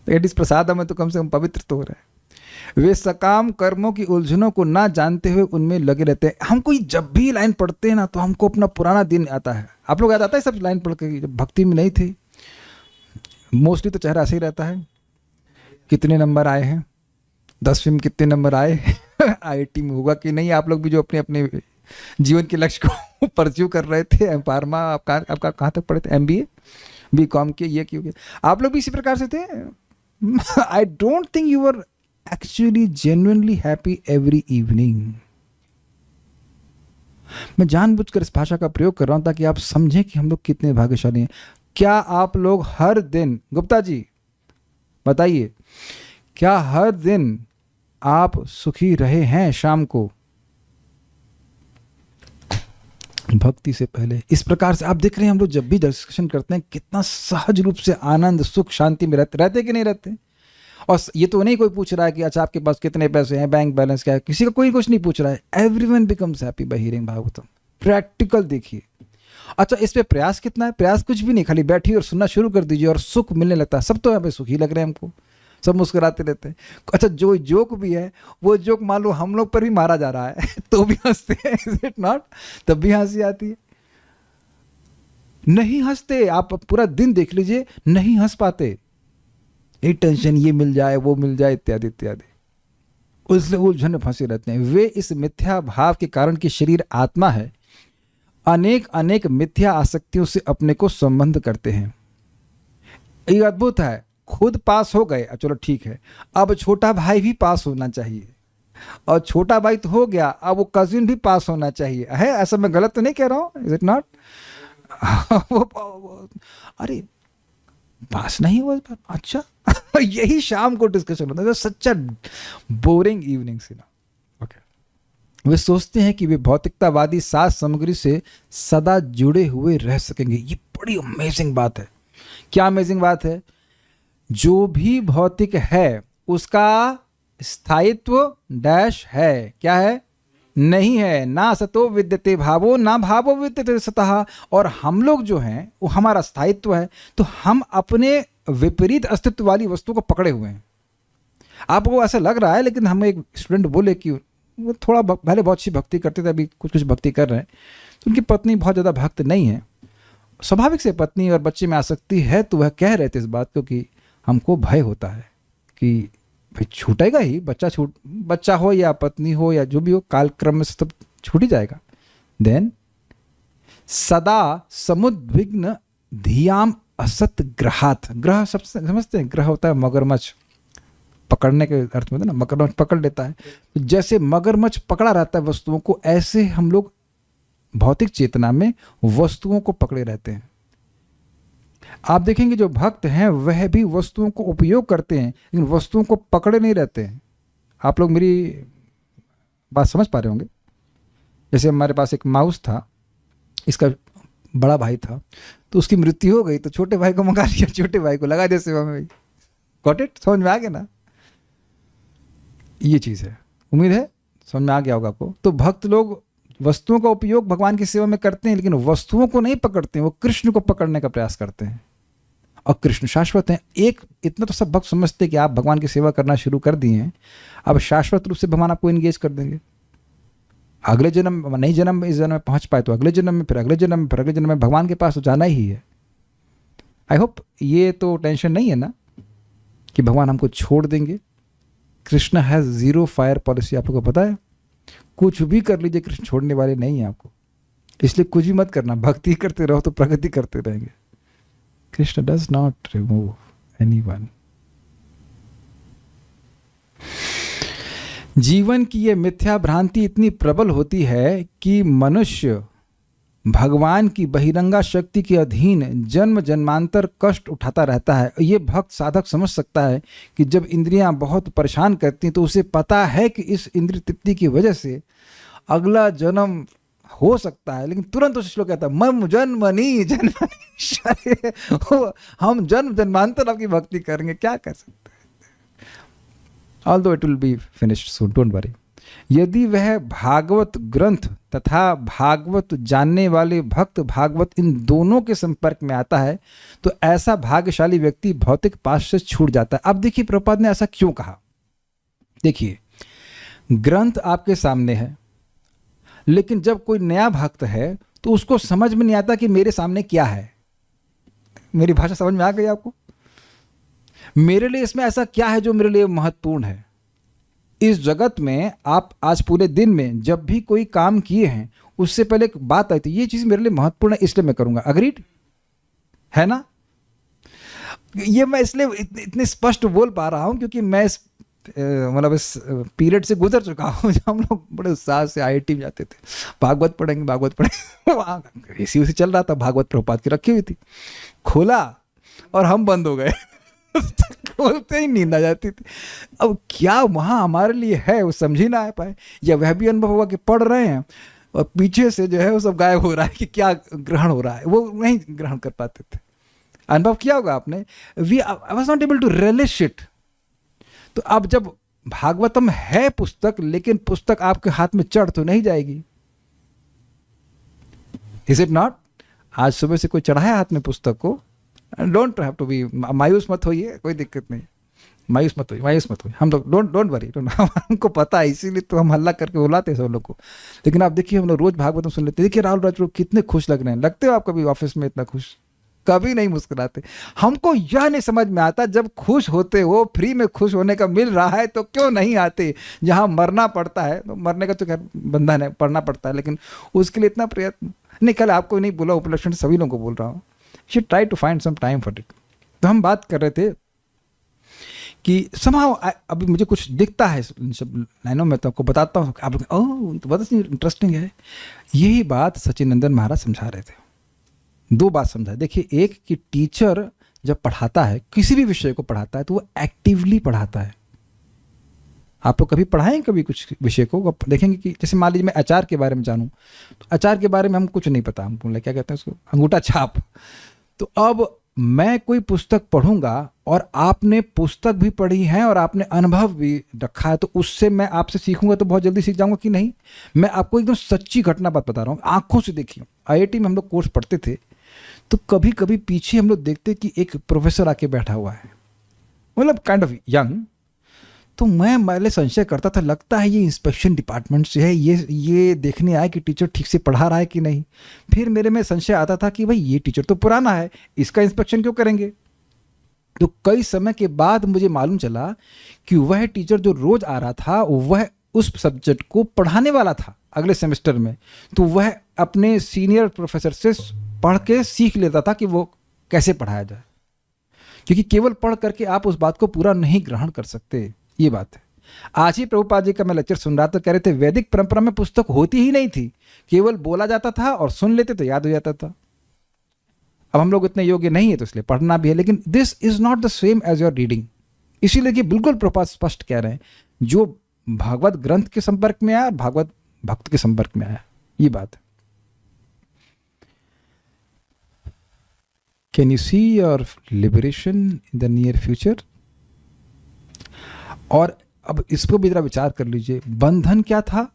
तो एट इस प्रसाद में तो कम से कम पवित्र तो हो रहा है। वे सकाम कर्मों की उलझनों को ना जानते हुए उनमें लगे रहते हैं। हम कोई जब भी लाइन पढ़ते हैं ना तो हमको अपना पुराना दिन आता है। आप लोग याद आता है सब लाइन पढ़ के? जब भक्ति में नहीं थे मोस्टली तो चेहरा ऐसे ही रहता है, कितने नंबर आए हैं, 10वीं में कितने नंबर आए IIT में होगा कि नहीं। आप लोग भी जो अपने अपने जीवन के लक्ष्य को परस्यू कर रहे थे, फार्मा आपका कहाँ तक पढ़े थे, MBA BCom के, ये क्यों? आप लोग भी इसी प्रकार से थे। I don't think you are actually genuinely happy every evening. मैं जानबूझकर इस भाषा का प्रयोग कर रहा हूं ताकि आप समझें कि हम लोग कितने भाग्यशाली हैं। क्या आप लोग हर दिन, गुप्ता जी बताइए, क्या हर दिन आप सुखी रहे हैं शाम को भक्ति से पहले? इस प्रकार से आप देख रहे हैं हम लोग जब भी डिस्कशन करते हैं कितना सहज रूप से आनंद सुख शांति में रहते कि नहीं रहते। और ये तो नहीं कोई पूछ रहा है कि अच्छा आपके पास कितने पैसे हैं, बैंक बैलेंस क्या है, किसी का कोई कुछ नहीं पूछ रहा है। Everyone becomes happy bye hearing Bhagavatam. Practical देखिए। अच्छा, इस पे प्रयास कितना है? प्रयास कुछ भी नहीं, खाली बैठिए और सुनना शुरू कर दीजिए और सुख मिलने लगता है। सब तो यहाँ पे सुखी लग रहे हैं हमको, सब मुस्कुराते रहते हैं। अच्छा, जो जोक भी है वो जोक मान लो हम लोग पर भी मारा जा रहा है तो भी हंसते हैं, इज इट नॉट? तब भी हंसी आती है। नहीं हंसते, आप पूरा दिन देख लीजिए, नहीं हंस पाते। ये टेंशन, ये मिल जाए वो मिल जाए इत्यादि इत्यादि, उसलिए उलझन में फंसे रहते हैं। वे इस मिथ्या भाव के कारण कि शरीर आत्मा है अनेक अनेक मिथ्या आसक्तियों से अपने को संबंध करते हैं। ये अद्भुत है। खुद पास हो गए, चलो ठीक है, अब छोटा भाई भी पास होना चाहिए, और छोटा भाई तो हो गया, अब वो कजिन भी पास होना चाहिए है। ऐसा मैं गलत तो नहीं कह रहा हूँ, इज इट नॉट? अरे पास नहीं हुआ, अच्छा यही शाम को डिस्कशन होता है। सच अ बोरिंग इवनिंग से ना। ओके। वे सोचते हैं कि वे भौतिकतावादी साज सामग्री से सदा जुड़े हुए रह सकेंगे। ये बड़ी अमेजिंग बात है। क्या अमेजिंग बात है? जो भी भौतिक है उसका स्थायित्व डैश है, क्या है? नहीं है। ना सतो विद्यते भावो ना भावो विद्यते सतः। और हम लोग जो हैं वो हमारा स्थायित्व है, तो हम अपने विपरीत अस्तित्व वाली वस्तु को पकड़े हुए हैं। आपको ऐसा लग रहा है, लेकिन हम एक स्टूडेंट बोले कि वो थोड़ा पहले बहुत सी भक्ति करते थे, अभी कुछ कुछ भक्ति कर रहे हैं, तो उनकी पत्नी बहुत ज़्यादा भक्त नहीं है। स्वाभाविक से पत्नी और बच्चे में आसक्ति है, तो वह कह रहे थे इस बात को कि हमको भय होता है कि भाई छूटेगा ही, बच्चा हो या पत्नी हो या जो भी हो, कालक्रम में सब छूट ही जाएगा। देन सदा समुद्विग्न धियाम असत ग्रहात, ग्रह सब समझते हैं, ग्रह होता है मगरमच्छ, पकड़ने के अर्थ में ना, मगरमच्छ पकड़ लेता है। तो जैसे मगरमच्छ पकड़ा रहता है वस्तुओं को, ऐसे हम लोग भौतिक चेतना में वस्तुओं को पकड़े रहते हैं। आप देखेंगे जो भक्त हैं वह भी वस्तुओं को उपयोग करते हैं, लेकिन वस्तुओं को पकड़े नहीं रहते हैं। आप लोग मेरी बात समझ पा रहे होंगे। जैसे हमारे पास एक माउस था, इसका बड़ा भाई था, तो उसकी मृत्यु हो गई तो छोटे भाई को मंगा लिया, छोटे भाई को लगा दिया सेवा में। Got it? समझ में आ गया ना? ये चीज़ है, उम्मीद है समझ में आ गया होगा आपको। तो भक्त लोग वस्तुओं का उपयोग भगवान की सेवा में करते हैं, लेकिन वस्तुओं को नहीं पकड़ते हैं, वो कृष्ण को पकड़ने का प्रयास करते हैं। और कृष्ण शाश्वत हैं। एक इतना तो सब भक्त समझते हैं कि आप भगवान की सेवा करना शुरू कर दिए हैं, अब शाश्वत रूप से भगवान आपको एंगेज कर देंगे। अगले जन्म, नहीं जन्म इस जन्म में पहुंच पाए तो अगले जन्म में, फिर अगले जन्म में, फिर अगले जन्म में भगवान के पास तो जाना ही है। आई होप ये तो टेंशन नहीं है ना कि भगवान हमको छोड़ देंगे। Krishna has zero fire policy, आप लोगों को पता है। कुछ भी कर लीजिए, कृष्ण छोड़ने वाले नहीं है आपको। इसलिए कुछ भी मत करना, भक्ति करते रहो तो प्रगति करते रहेंगे। Krishna does not remove anyone. जीवन की ये मिथ्या भ्रांति इतनी प्रबल होती है कि मनुष्य भगवान की बहिरंगा शक्ति के अधीन जन्म जन्मांतर कष्ट उठाता रहता है। ये भक्त साधक समझ सकता है कि जब इंद्रियां बहुत परेशान करती हैं तो उसे पता है कि इस इंद्रिय तृप्ति की वजह से अगला जन्म हो सकता है, लेकिन तुरंत उस श्लोक कहता है मम जन्मनि जन्मनि, हम जन्म जन्मांतर आपकी भक्ति करेंगे, क्या कर सकते हैं। Although it will be finished soon, don't worry. यदि वह भागवत ग्रंथ तथा भागवत जानने वाले भक्त भागवत इन दोनों के संपर्क में आता है तो ऐसा भाग्यशाली व्यक्ति भौतिक पाश से छूट जाता है। अब देखिए प्रभुपाद ने ऐसा क्यों कहा। देखिए, ग्रंथ आपके सामने है, लेकिन जब कोई नया भक्त है तो उसको समझ में नहीं आता कि मेरे सामने क्या है। मेरी भाषा समझ में आ गई आपको? मेरे लिए इसमें ऐसा क्या है जो मेरे लिए महत्वपूर्ण है। इस जगत में आप आज पूरे दिन में जब भी कोई काम किए हैं उससे पहले एक बात आई थी, ये चीज़ मेरे लिए महत्वपूर्ण है इसलिए मैं करूँगा। अग्रीड है ना? ये मैं इसलिए इतने स्पष्ट बोल पा रहा हूँ क्योंकि मैं इस मतलब इस पीरियड से गुजर चुका हूँ जब हम लोग बड़े उत्साह से IIT में जाते थे, भागवत पढ़ेंगे भागवत पढ़ेंगे। वहाँ AC उसी चल रहा था, भागवत प्रभुपाद की रखी हुई थी, खोला और हम बंद हो गए। खोलते ही नींद आ जाती थी। अब क्या वहाँ हमारे लिए है वो समझ ही ना आ पाए, या वह भी अनुभव हुआ कि पढ़ रहे हैं और पीछे से जो है वो सब गायब हो रहा है कि क्या ग्रहण हो रहा है, वो नहीं ग्रहण कर पाते थे। अनुभव किया होगा आपने। I was not able to relish it. तो अब जब भागवतम है पुस्तक, लेकिन पुस्तक आपके हाथ में चढ़ तो नहीं जाएगी। Is it not? आज सुबह से कोई चढ़ाया हाथ में पुस्तक को, डोंट हैव टू बी, मायूस मत होइए, कोई दिक्कत नहीं, मायूस मत होइए। हम लोग डोंट वरी, हमको पता है, इसीलिए तो हम हल्ला करके बुलाते हैं सब लोग को। लेकिन आप देखिए, हम लोग रोज भागवतम सुन लेते हैं। देखिए राहुल राजपूत कितने खुश लग रहे हैं। लगते हो आप कभी ऑफिस में इतना खुश? कभी नहीं मुस्कुराते। हमको यह नहीं समझ में आता, जब खुश होते हो, फ्री में खुश होने का मिल रहा है तो क्यों नहीं आते। जहाँ मरना पड़ता है, तो मरने का तो खैर बंधन है, पढ़ना पड़ता है, लेकिन उसके लिए इतना प्रयत्न नहीं। कल आपको नहीं बोला, उपलक्षण सभी लोगों को बोल रहा हूँ, should try to find some time for it। तो हम बात कर रहे थे कि somehow अभी मुझे कुछ दिखता है इन सब लाइनों में, तो आपको बताता हूँ। आप लोग ओह तो बहुत इंटरेस्टिंग है। यही बात सचिनंदन महाराज समझा रहे थे। दो बात समझा। देखिए, एक कि टीचर जब पढ़ाता है, किसी भी विषय को पढ़ाता है, तो वो एक्टिवली पढ़ाता है। आप लोग कभी पढ़ाएं कभी कुछ विषय को, आप देखेंगे कि जैसे मान लीजिए मैं अचार के बारे में जानूं, तो अचार के बारे में हम कुछ नहीं पता, हम क्या कहते हैं उसको, अंगूठा छाप। तो अब मैं कोई पुस्तक पढ़ूंगा और आपने पुस्तक भी पढ़ी है और आपने अनुभव भी रखा है, तो उससे मैं आपसे सीखूंगा तो बहुत जल्दी सीख जाऊंगा कि नहीं। मैं आपको एकदम सच्ची घटना बात बता रहा हूँ, आंखों से देखिए। IIT में हम लोग कोर्स पढ़ते थे, तो कभी कभी पीछे हम लोग देखते कि एक प्रोफेसर आके बैठा हुआ है, मतलब काइंड ऑफ यंग। तो मैं पहले संशय करता था, लगता है ये इंस्पेक्शन डिपार्टमेंट से है, ये देखने आए कि टीचर ठीक से पढ़ा रहा है कि नहीं। फिर मेरे में संशय आता था कि भाई ये टीचर तो पुराना है, इसका इंस्पेक्शन क्यों करेंगे। तो कई समय के बाद मुझे मालूम चला कि वह टीचर जो रोज आ रहा था, वह उस सब्जेक्ट को पढ़ाने वाला था अगले सेमेस्टर में। तो वह अपने सीनियर प्रोफेसर से पढ़ के सीख लेता था कि वो कैसे पढ़ाया जाए, क्योंकि केवल पढ़ करके आप उस बात को पूरा नहीं ग्रहण कर सकते, ये बात है। आज ही प्रभुपाद जी का मैं लेक्चर सुन रहा था, कह रहे थे वैदिक परंपरा में पुस्तक होती ही नहीं थी, केवल बोला जाता था और सुन लेते तो याद हो जाता था। अब हम लोग इतने योग्य नहीं है तो इसलिए पढ़ना भी है, लेकिन this is not the same as your reading. इसीलिए कि बिल्कुल प्रभुपाद स्पष्ट कह रहे हैं, जो भागवत ग्रंथ के संपर्क में आया, भागवत भक्त के संपर्क में आया, ये बात है। Can you see your liberation in the near future? और अब इस पर भी जरा विचार कर लीजिए, बंधन क्या था?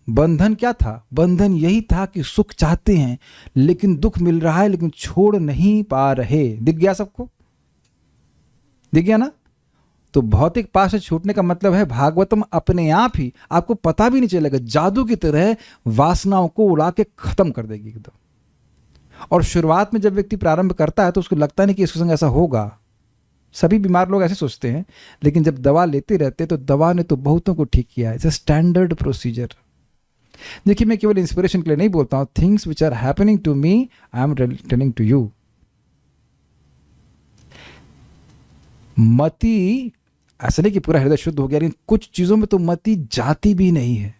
बंधन क्या था? बंधन यही था कि सुख चाहते हैं लेकिन दुख मिल रहा है, लेकिन छोड़ नहीं पा रहे। दिख गया सबको? दिख गया ना? तो भौतिक पास से छूटने का मतलब है भागवतम अपने आप ही आपको पता भी नहीं चलेगा, जादू की तरह वासनाओं को उड़ा के खत्म कर देगी एकदम। और शुरुआत में जब व्यक्ति प्रारंभ करता है तो उसको लगता नहीं कि इसके संग ऐसा होगा। सभी बीमार लोग ऐसे सोचते हैं, लेकिन जब दवा लेते रहते तो दवा ने तो बहुतों को ठीक किया है। It's a standard procedure. देखिए, मैं केवल इंस्पिरेशन के लिए नहीं बोलता हूँ, things which are happening to me I am telling to you. मति ऐसा नहीं कि पूरा हृदय शुद्ध हो गया, लेकिन कुछ चीजों में तो मति जाती भी नहीं है,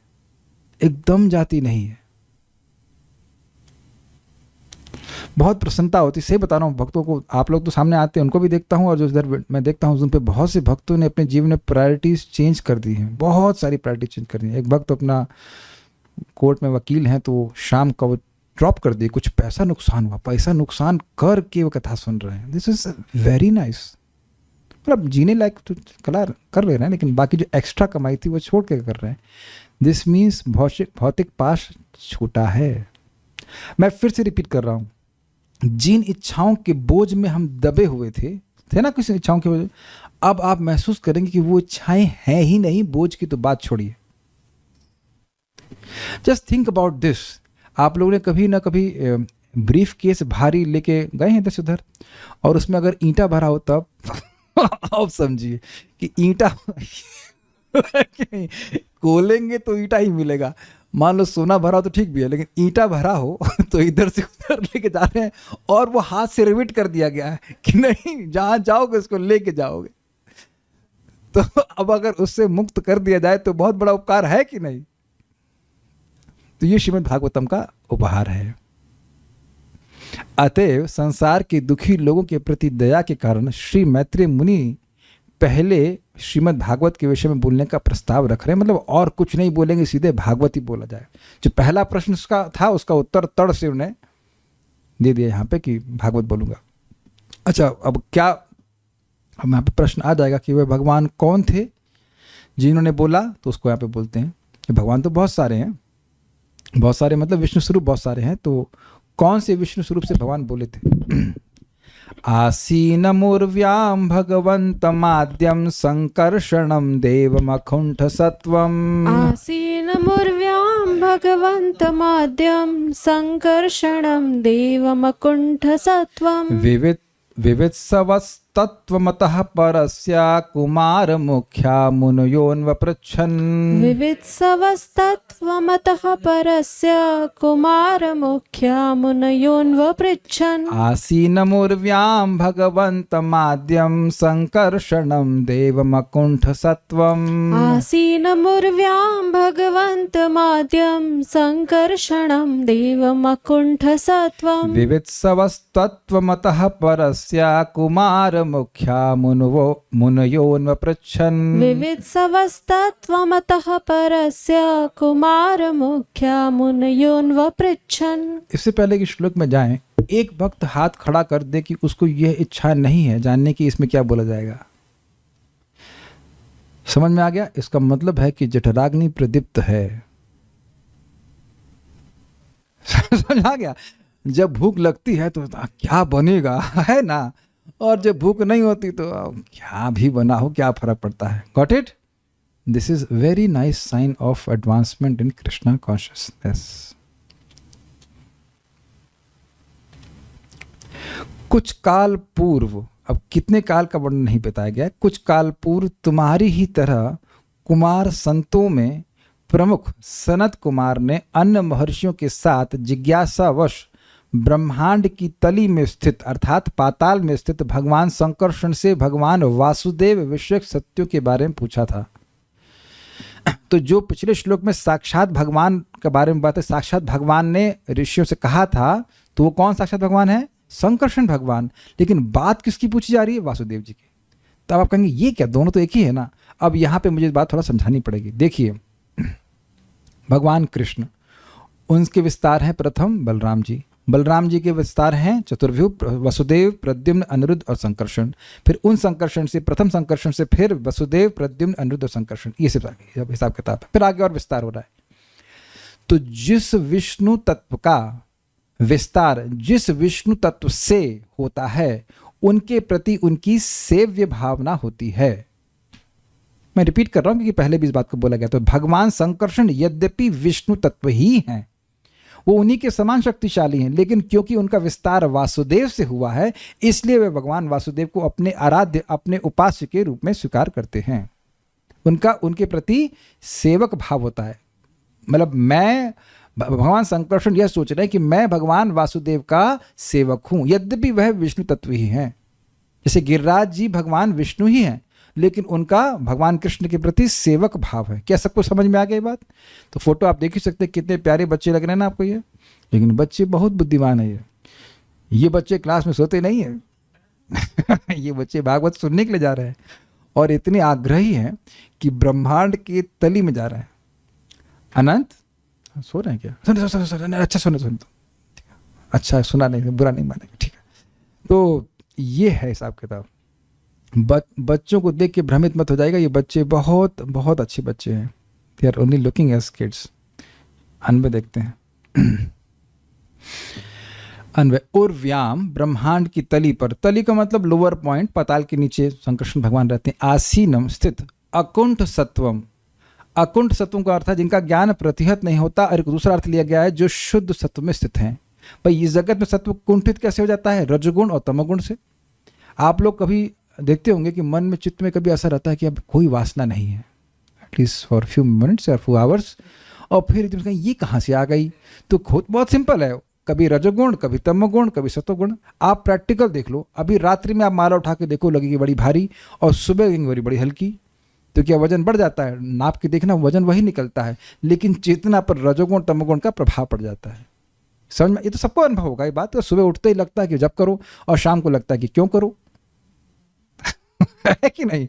एकदम जाती नहीं है। बहुत प्रसन्नता होती, सही बता रहा हूँ भक्तों को। आप लोग तो सामने आते हैं, उनको भी देखता हूँ, और जो इधर मैं देखता हूँ उन पे बहुत से भक्तों ने अपने जीवन में प्रायोरिटीज चेंज कर दी हैं, बहुत सारी प्रायोरिटी चेंज कर दी हैं। एक भक्त अपना कोर्ट में वकील हैं, तो शाम का वो ड्रॉप कर दिए, कुछ पैसा नुकसान हुआ, पैसा नुकसान करके वो कथा सुन रहे हैं। This is very nice. मतलब जीने लायक तो कला कर ले रहे हैं, लेकिन बाकी जो एक्स्ट्रा कमाई थी वो छोड़ के कर रहे हैं। दिस मीन्स भौतिक पास छूटा है। मैं फिर से रिपीट कर रहा हूँ, जिन इच्छाओं के बोझ में हम दबे हुए थे ना, किसी इच्छाओं के बोझ, अब आप महसूस करेंगे कि वो इच्छाएं हैं ही नहीं। बोझ की तो बात छोड़िए, जस्ट थिंक अबाउट दिस। आप लोगों ने कभी ना कभी ब्रीफ केस भारी लेके गए हैं इधर उधर, और उसमें अगर ईंटा भरा हो तब आप समझिए कि ईंटा खोलेंगे तो ईंटा ही मिलेगा। मान लो सोना भरा हो तो ठीक भी है, लेकिन ईंटा भरा हो तो इधर से उधर लेके जा रहे हैं, और वो हाथ से रिविट कर दिया गया है कि नहीं, जहां जाओगे उसको लेके जाओगे। तो अब अगर उससे मुक्त कर दिया जाए तो बहुत बड़ा उपकार है कि नहीं? तो ये श्रीमद् भागवतम का उपहार है। अतएव संसार के दुखी लोगों के प्रति दया के कारण श्री मैत्रेय मुनि पहले श्रीमद् भागवत के विषय में बोलने का प्रस्ताव रख रहे हैं। मतलब और कुछ नहीं बोलेंगे, सीधे भागवत ही बोला जाए। जो पहला प्रश्न उसका था, उसका उत्तर तड़ से उन्हें दे दिया यहाँ पे कि भागवत बोलूंगा। अच्छा, अब क्या, अब यहाँ पे प्रश्न आ जाएगा कि वह भगवान कौन थे जिन्होंने बोला, तो उसको यहाँ पे बोलते हैं कि भगवान तो बहुत सारे हैं, बहुत सारे मतलब विष्णु स्वरूप बहुत सारे हैं। तो कौन से विष्णु स्वरूप से भगवान बोले थे? आसीनमुर्व्यां भगवन्तमाद्यं संकर्षणं देवमकुण्ठ सत्वम्। आसीनमुर्व्यां भगवन्तमाद्यं संकर्षणं देवमकुण्ठ सत्वम्। विवित्सवस्तत्त्वमतः परस्य कुमारमुख्या मुनयोन्वपृच्छन्। विवित्सवस्तत्त्वमतः परस्य कुमारमुख्या मुनयोन्वपृच्छन्। आसीनमुर्व्यां भगवन्तमाद्यं संकर्षणं देवमकुण्ठ सत्वम्। आसीनमुर्व्यां भगवन्तमाद्यं संकर्षणं देवमकुण्ठ सत्वम्। विवित्सवस्तत्त्वमतः परस्य कुमारमुख्या मुनयोन्वपृच्छन्। विवित्सवस्तत्त्वमतः परस्य कुमारमुख्या मुनयोन्वपृच्छन्। इससे पहले कि श्लोक में जाएं, एक भक्त हाथ खड़ा कर दे कि उसको यह इच्छा नहीं है जानने की इसमें क्या बोला जाएगा। समझ में आ गया? इसका मतलब है कि जठराग्नि प्रदीप्त है। समझ आ गया? जब भूख लगती है तो क्या बनेगा, है ना, और जब भूख नहीं होती तो क्या भी बना हो, क्या फर्क पड़ता है। Got it? This is very nice sign of advancement in Krishna consciousness. कुछ काल पूर्व, अब कितने काल का वर्णन नहीं बताया गया, कुछ काल पूर्व तुम्हारी ही तरह कुमार संतों में प्रमुख सनत कुमार ने अन्य महर्षियों के साथ जिज्ञासावश ब्रह्मांड की तली में स्थित अर्थात पाताल में स्थित भगवान संकर्षण से भगवान वासुदेव विषयक सत्यों के बारे में पूछा था। तो जो पिछले श्लोक में साक्षात भगवान के बारे में बात है, साक्षात भगवान ने ऋषियों से कहा था, तो वो कौन साक्षात भगवान है? संकर्षण भगवान। लेकिन बात किसकी पूछी जा रही है? वासुदेव जी की। तब आप कहेंगे ये क्या, दोनों तो एक ही है ना। अब यहाँ पे मुझे बात थोड़ा समझानी पड़ेगी। देखिए, भगवान कृष्ण, उनके विस्तार हैं प्रथम बलराम जी, बलराम जी के विस्तार हैं चतुर्व्यूह, वसुदेव, प्रद्युम्न, अनिरुद्ध और संकर्षण। फिर उन संकर्षण से, प्रथम संकर्षण से फिर वसुदेव, प्रद्युम्न, अनिरुद्ध और संकर्षण, ये सब हिसाब किताब है। फिर आगे और विस्तार हो रहा है। तो जिस विष्णु तत्व का विस्तार जिस विष्णु तत्व से होता है, उनके प्रति उनकी सेव्य भावना होती है। मैं रिपीट कर रहा हूं क्योंकि पहले भी इस बात को बोला गया। तो भगवान संकर्षण यद्यपि विष्णु तत्व ही हैं, वो उन्हीं के समान शक्तिशाली हैं, लेकिन क्योंकि उनका विस्तार वासुदेव से हुआ है, इसलिए वे भगवान वासुदेव को अपने आराध्य, अपने उपास्य के रूप में स्वीकार करते हैं। उनके प्रति सेवक भाव होता है। मतलब मैं, भगवान संकर्षण यह सोच रहे हैं कि मैं भगवान वासुदेव का सेवक हूं, यद्यपि वह विष्णु तत्व ही हैं। जैसे गिरिराज जी भगवान विष्णु ही हैं, लेकिन उनका भगवान कृष्ण के प्रति सेवक भाव है। क्या सबको समझ में आ गई बात? तो फोटो आप देख ही सकते हैं, कितने प्यारे बच्चे लग रहे हैं ना आपको ये। लेकिन बच्चे बहुत बुद्धिमान है। ये बच्चे क्लास में सोते नहीं है ये बच्चे भागवत सुनने के लिए जा रहे हैं और इतने आग्रही हैं कि ब्रह्मांड के तली में जा रहे हैं। अनंत सो रहे हैं क्या? सुन अच्छा सुन अच्छा सुना नहीं, बुरा नहीं मानेगा, ठीक है। तो ये है हिसाब किताब। बच्चों को देख के भ्रमित मत हो जाएगा, ये बच्चे बहुत बहुत अच्छे बच्चे हैं। They are only looking as kids. अन्वय देखते हैं। अन्वय, उर्व्याम ब्रह्मांड की तली पर, तली का मतलब लोअर पॉइंट, पाताल के नीचे संकर्षण भगवान रहते हैं। आसीनम स्थित अकुंठ सत्वम, अकुंठ सत्वों का अर्थ है जिनका ज्ञान प्रतिहत नहीं होता, और एक दूसरा अर्थ लिया गया है जो शुद्ध सत्व में स्थित हैं। भाई इस जगत में सत्व कुंठित कैसे हो जाता है? रजगुण और तमोगुण से। आप लोग कभी देखते होंगे कि मन में, चित्त में कभी ऐसा रहता है कि अब कोई वासना नहीं है, एटलीस्ट फॉर फ्यू मिनट्स और फ्यू आवर्स, और फिर एकदम से ये कहाँ से आ गई? तो खुद बहुत सिंपल है, कभी रजोगुण, कभी तमोगुण, कभी सत्वगुण। आप प्रैक्टिकल देख लो, अभी रात्रि में आप माला उठा के देखो, लगेगी बड़ी भारी, और सुबह लगेगी बड़ी हल्की। तो क्या वजन बढ़ जाता है? नाप के देखना, वजन वही निकलता है, लेकिन चेतना पर रजोगुण तमोगुण का प्रभाव पड़ जाता है। समझ में? ये तो सबको अनुभव होगा ये बात। तो सुबह उठते ही लगता है कि जब करो, और शाम को लगता है कि क्यों करो है कि नहीं?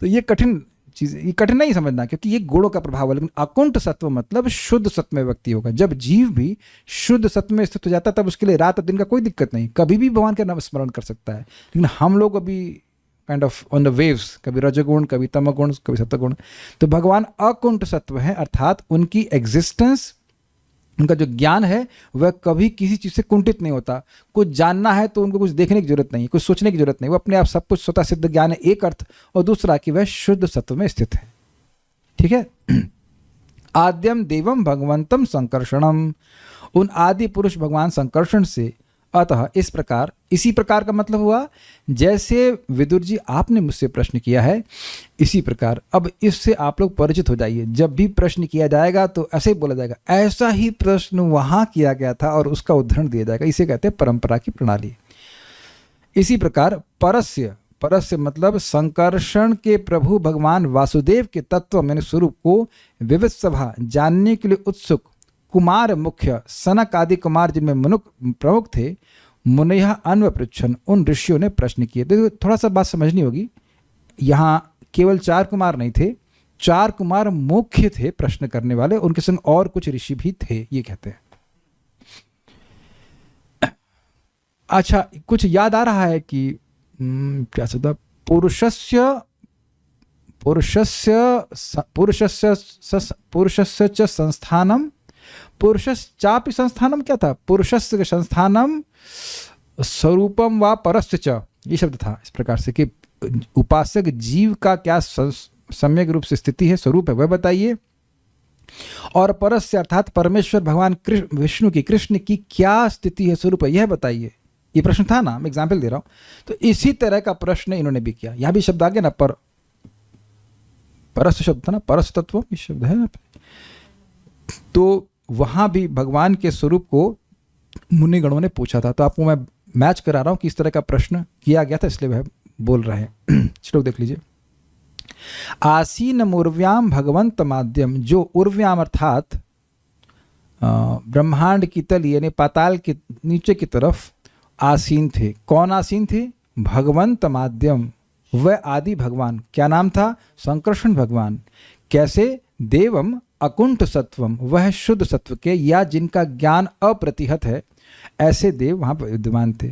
तो ये कठिन चीज, ये कठिन नहीं समझना, क्योंकि ये गुणों का प्रभाव है। लेकिन अकुंठ सत्व मतलब शुद्ध सत्व में व्यक्ति होगा। जब जीव भी शुद्ध सत्व में स्थित हो जाता है, तब उसके लिए रात और दिन का कोई दिक्कत नहीं, कभी भी भगवान का नाम स्मरण कर सकता है। लेकिन हम लोग अभी kind of on the waves, कभी रजोगुण, कभी तमोगुण, कभी सत्वगुण। तो भगवान अकुंठ सत्व है, अर्थात उनकी एग्जिस्टेंस, उनका जो ज्ञान है वह कभी किसी चीज़ से कुंठित नहीं होता। कुछ जानना है तो उनको कुछ देखने की जरूरत नहीं, कुछ सोचने की जरूरत नहीं, वो अपने आप सब कुछ स्वतः सिद्ध ज्ञान है, एक अर्थ। और दूसरा कि वह शुद्ध सत्व में स्थित है। ठीक है। आद्यम देवम भगवंतम संकर्षणम, उन आदि पुरुष भगवान संकर्षण से। अतः इस प्रकार, इसी प्रकार का मतलब हुआ जैसे विदुर जी आपने मुझसे प्रश्न किया है, इसी प्रकार अब इससे आप लोग परिचित हो जाइए। जब भी प्रश्न किया जाएगा तो ऐसे ही बोला जाएगा, ऐसा ही प्रश्न वहां किया गया था, और उसका उदाहरण दिया जाएगा। इसे कहते हैं परंपरा की प्रणाली। इसी प्रकार परस्य, परस्य मतलब संकर्षण के प्रभु भगवान वासुदेव के तत्व मैंने स्वरूप को विविध सभा जानने के लिए उत्सुक कुमार मुख्य सनक आदि कुमार, जिनमें मनुक प्रमुख थे, मुनयः अन्व पृच्छन, उन ऋषियों ने प्रश्न किए। तो थोड़ा सा बात समझनी होगी, यहाँ केवल 4 कुमार नहीं थे, 4 कुमार मुख्य थे प्रश्न करने वाले, उनके संग और कुछ ऋषि भी थे, ये कहते हैं। अच्छा, कुछ याद आ रहा है कि क्या शब्द, पुरुषस्य च संस्थानम, पुरुषश्चापि संस्थानम क्या था? पुरुषस्य संस्थानम स्वरूपम व परस्य च, ये शब्द था इस प्रकार से कि उपासक जीव का क्या सम्यक रूप से स्थिति है, स्वरूप है, वह बताइए। और परस्य अर्थात परमेश्वर भगवान विष्णु की, कृष्ण की क्या स्थिति है, स्वरूप है, यह बताइए। ये प्रश्न था ना, मैं एग्जाम्पल दे रहा हूं। तो इसी तरह का प्रश्न इन्होंने भी किया। यहां भी शब्द आ गया ना, परस्य शब्द था ना, परस तत्व शब्द है ना। तो वहां भी भगवान के स्वरूप को मुनि गणों ने पूछा था। तो आपको मैं मैच करा रहा हूँ कि इस तरह का प्रश्न किया गया था, इसलिए वह बोल रहे हैं। श्लोक देख लीजिए। आसीन उर्व्याम भगवंत माध्यम, जो उर्व्याम अर्थात ब्रह्मांड की तली यानी पाताल के नीचे की तरफ आसीन थे। कौन आसीन थे? भगवंत माध्यम, वह आदि भगवान। क्या नाम था? संकर्षण भगवान। कैसे? देवम अकुंठ सत्वम, वह शुद्ध सत्व के या जिनका ज्ञान अप्रतिहत है, ऐसे देव वहाँ पर विद्यमान थे।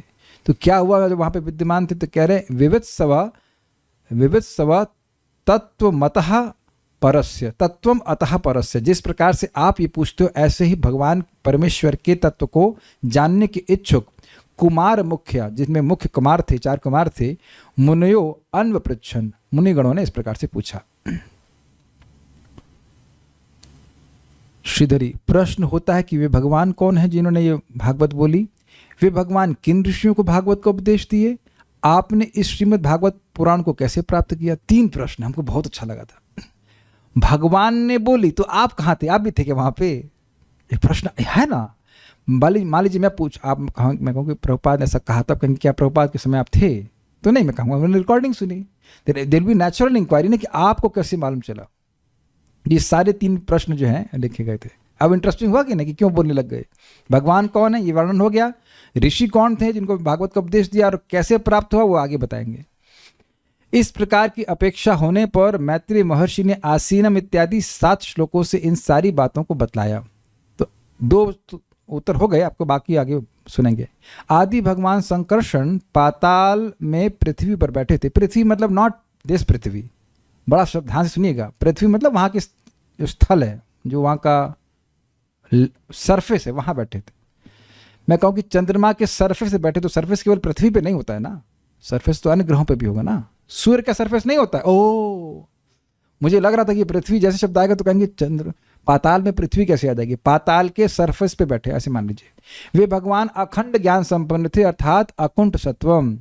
तो क्या हुआ जब वहाँ पे विद्यमान थे? तो कह रहे विवित्सव तत्वमतः परस्य, तत्वम अतः परस्य। जिस प्रकार से आप ये पूछते हो, ऐसे ही भगवान परमेश्वर के तत्व को जानने के इच्छुक कुमार मुख्य, जिसमें मुख्य कुमार थे, 4 कुमार थे, मुनयो अन्व पृच्छन, मुनिगणों ने इस प्रकार से पूछा। श्रीधरी, प्रश्न होता है कि वे भगवान कौन है जिन्होंने ये भागवत बोली? वे भगवान किन ऋषियों को भागवत का उपदेश दिए? आपने इस श्रीमद् भागवत पुराण को कैसे प्राप्त किया? 3 प्रश्न हमको बहुत अच्छा लगा था। भगवान ने बोली तो आप कहाँ थे? आप भी थे क्या वहाँ पे? एक प्रश्न है ना। मान लीजिए मैं मैं कहूँ कि प्रभुपाद ने ऐसा कहा था, कहेंगे क्या प्रभुपाद के समय आप थे? तो नहीं, मैं कहूँगा मैंने रिकॉर्डिंग सुनी। There will be natural inquiry ना कि आपको कैसे मालूम चला। ये सारे 3 प्रश्न जो हैं लिखे गए थे। अब इंटरेस्टिंग हुआ कि नहीं, कि क्यों बोलने लग गए? भगवान कौन है ये वर्णन हो गया, ऋषि कौन थे जिनको भागवत का उपदेश दिया, और कैसे प्राप्त हुआ वो आगे बताएंगे। इस प्रकार की अपेक्षा होने पर मैत्रेय महर्षि ने आसीनम इत्यादि 7 श्लोकों से इन सारी बातों को बतलाया। तो 2 उत्तर हो गए, आपको बाकी आगे सुनेंगे। आदि भगवान संकर्षण पाताल में पृथ्वी पर बैठे थे। पृथ्वी मतलब नॉट दिस पृथ्वी, बड़ा शब्द ध्यान से सुनिएगा। पृथ्वी मतलब वहाँ के जो स्थल है, जो वहाँ का सरफेस है, वहाँ बैठे थे। मैं कहूँ कि चंद्रमा के सरफेस से बैठे, तो सरफेस केवल पृथ्वी पे नहीं होता है ना, सरफेस तो अन्य ग्रहों पे भी होगा ना। सूर्य का सरफेस नहीं होता है। ओ, मुझे लग रहा था कि पृथ्वी जैसे शब्द आएगा तो कहेंगे चंद्र, पाताल में पृथ्वी कैसे आ जाएगी? पाताल के सरफेस पे बैठे, ऐसे मान लीजिए। वे भगवान अखंड ज्ञान संपन्न थे, अर्थात अकुंठ सत्वम।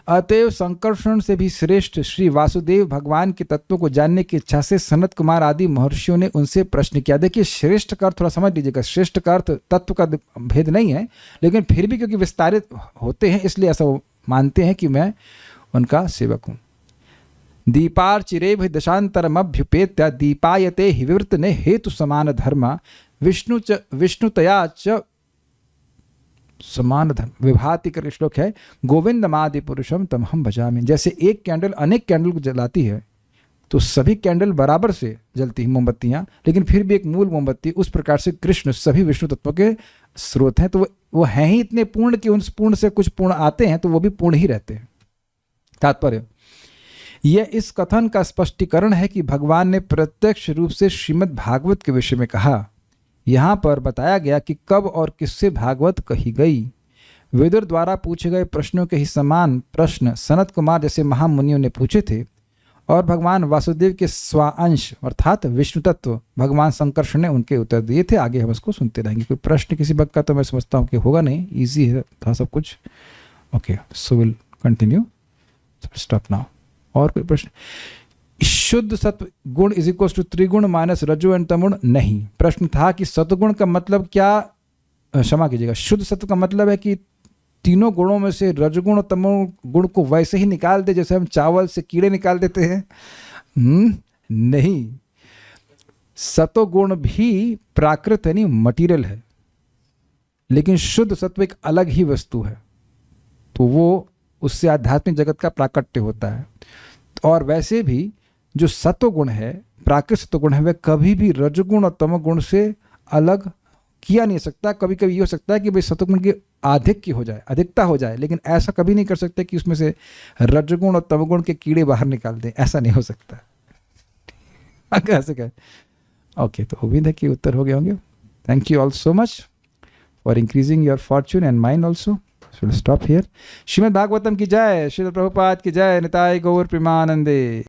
अतएव संकर्षण से भी श्रेष्ठ श्री वासुदेव भगवान के तत्वों को जानने की इच्छा से सनत कुमार आदि महर्षियों ने उनसे प्रश्न किया। देखिए, श्रेष्ठ का अर्थ थोड़ा समझ लीजिएगा। श्रेष्ठ का अर्थ तत्व का भेद नहीं है, लेकिन फिर भी क्योंकि विस्तारित होते हैं इसलिए ऐसा मानते हैं कि मैं उनका सेवक हूँ। दीपार्चिरेभ दशांतरमभ्युपेत्य दीपायते हि विवृत ने हेतु समान धर्म विष्णुतया च समान धर्म विभाति कर श्लोक है। गोविंदमादि पुरुषम तम हम भजामि। जैसे एक कैंडल अनेक कैंडल को जलाती है, तो सभी कैंडल बराबर से जलती हैं मोमबत्तियाँ, लेकिन फिर भी एक मूल मोमबत्ती, उस प्रकार से कृष्ण सभी विष्णु तत्व के स्रोत हैं। तो वो हैं ही इतने पूर्ण कि उन पूर्ण से कुछ पूर्ण आते हैं, तो वो भी पूर्ण ही रहते हैं। तात्पर्य यह इस कथन का स्पष्टीकरण है कि भगवान ने प्रत्यक्ष रूप से श्रीमद् भागवत के विषय में कहा। यहाँ पर बताया गया कि कब और किससे भागवत कही गई। विदुर द्वारा पूछे गए प्रश्नों के ही समान प्रश्न सनत कुमार जैसे महामुनियों ने पूछे थे, और भगवान वासुदेव के स्वांश अर्थात विष्णु तत्व भगवान संकर्षण ने उनके उत्तर दिए थे। आगे हम उसको सुनते रहेंगे। कोई प्रश्न किसी वक्त का तो मैं समझता हूँ कि होगा नहीं, ईजी है था सब कुछ। Okay, so will continue, stop now. और कोई प्रश्न? शुद्ध सत्व गुण इज इक्वल टू त्रिगुण माइनस रजो एंड तमोगुण? नहीं। प्रश्न था कि सत्वगुण का मतलब क्या, क्षमा कीजिएगा, शुद्ध सत्व का मतलब है कि तीनों गुणों में से रजगुण और तमोगुण को वैसे ही निकाल दे जैसे हम चावल से कीड़े निकाल देते हैं? नहीं, सत्वगुण भी प्राकृत यानी मटीरियल है, लेकिन शुद्ध सत्व एक अलग ही वस्तु है, तो वो उससे आध्यात्मिक जगत का प्राकट्य होता है। और वैसे भी जो सत्वगुण है, प्राकृत सत्वगुण है, वह कभी भी रजगुण और तमोगुण से अलग किया नहीं सकता। कभी कभी ये हो सकता है कि भाई सत्वगुण की आधिक्य हो जाए, अधिकता हो जाए, लेकिन ऐसा कभी नहीं कर सकते कि उसमें से रजगुण और तमोगुण के कीड़े बाहर निकाल दें। ऐसा नहीं हो सकता। ऐसे कहें। ओके, तो उम्मीद है कि उत्तर हो गए होंगे। Thank you all so much for increasing your Fortune and mind also. We'll stop here. Shrimad Bhagavatam की जय, श्रील प्रभुपाद की जय, निताय गौर प्रेमानंदे।